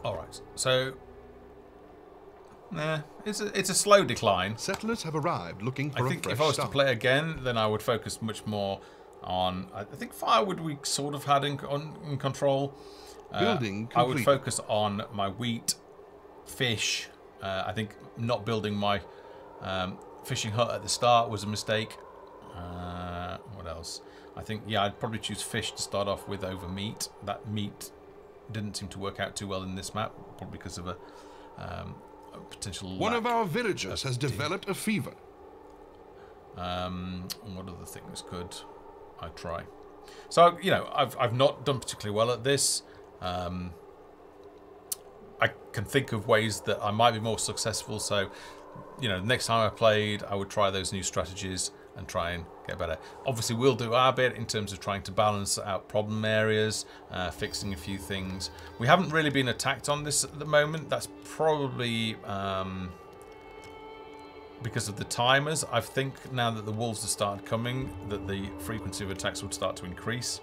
Alright, so... Nah, it's a slow decline. Settlers have arrived looking for I a think fresh if I was start. to play again, then I would focus much more on... I think firewood we sort of had in control. Building I would complete. focus on my wheat, fish. I think not building my fishing hut at the start was a mistake. What else? I think, yeah, I'd probably choose fish to start off with over meat. That meat didn't seem to work out too well in this map, probably because of a potential One of lack our villagers has tea. developed a fever. What other things could I try? So, you know, I've not done particularly well at this. I can think of ways that I might be more successful. So, you know, next time I played, I would try those new strategies and try and get better. Obviously, we'll do our bit in terms of trying to balance out problem areas, fixing a few things. We haven't really been attacked on this at the moment. That's probably because of the timers. I think now that the wolves have started coming, that the frequency of attacks would start to increase.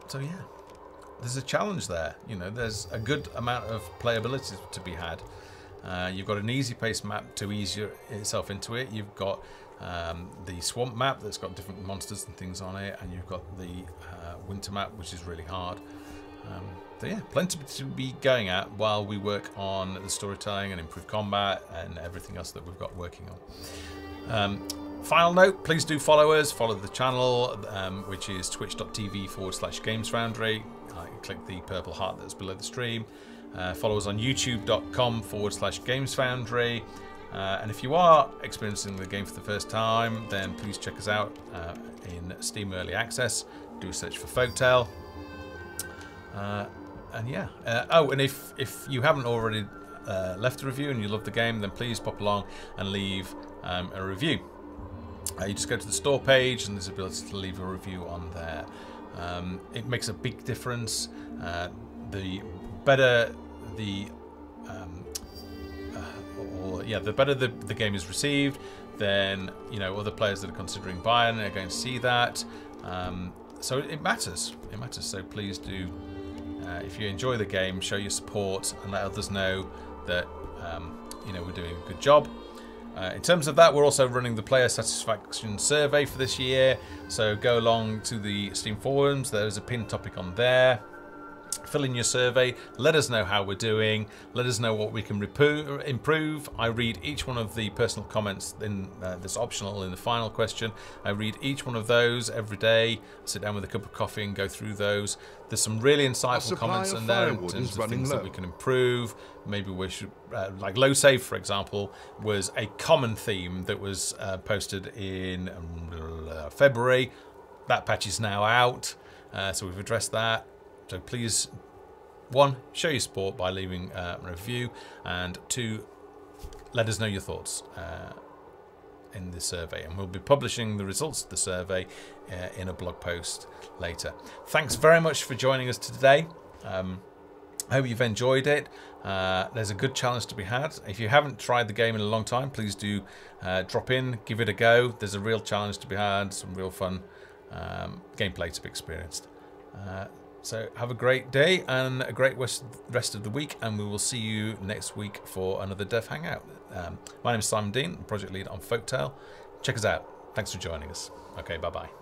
So yeah, there's a challenge there. You know, there's a good amount of playability to be had. You've got an easy pace map to ease yourself into it. You've got the swamp map that's got different monsters and things on it, and you've got the winter map, which is really hard. So yeah, plenty to be going at while we work on the storytelling and improve combat and everything else that we've got working on. Final note, please do follow us, follow the channel, which is twitch.tv/GamesFoundry. Click the purple heart that's below the stream. Follow us on youtube.com/GamesFoundry. And if you are experiencing the game for the first time, then please check us out in Steam Early Access. Do a search for Folktale. And yeah. Oh, and if you haven't already left a review and you love the game, then please pop along and leave a review. You just go to the store page and there's the ability to leave a review on there. It makes a big difference. The better the the game is received, then other players that are considering buying are going to see that. So it matters. It matters. So please do, if you enjoy the game, show your support and let others know that we're doing a good job. In terms of that, we're also running the player satisfaction survey for this year. So go along to the Steam forums. There's a pinned topic on there. Fill in your survey. Let us know how we're doing. Let us know what we can improve. I read each one of the personal comments that's optional in the final question. I read each one of those every day. I sit down with a cup of coffee and go through those. There's some really insightful comments in there in terms of things that we can improve. Maybe we should, like low save, for example, was a common theme that was posted in February. That patch is now out, so we've addressed that. So please 1, show your support by leaving a review, and 2, let us know your thoughts in the survey, and we'll be publishing the results of the survey in a blog post later. Thanks very much for joining us today. I hope you've enjoyed it. There's a good challenge to be had. If you haven't tried the game in a long time, please do drop in, give it a go. There's a real challenge to be had, some real fun gameplay to be experienced. So have a great day and a great rest of the week, and we will see you next week for another Dev Hangout. My name is Simon Dean, project lead on Folktale. Check us out. Thanks for joining us. Okay, bye-bye.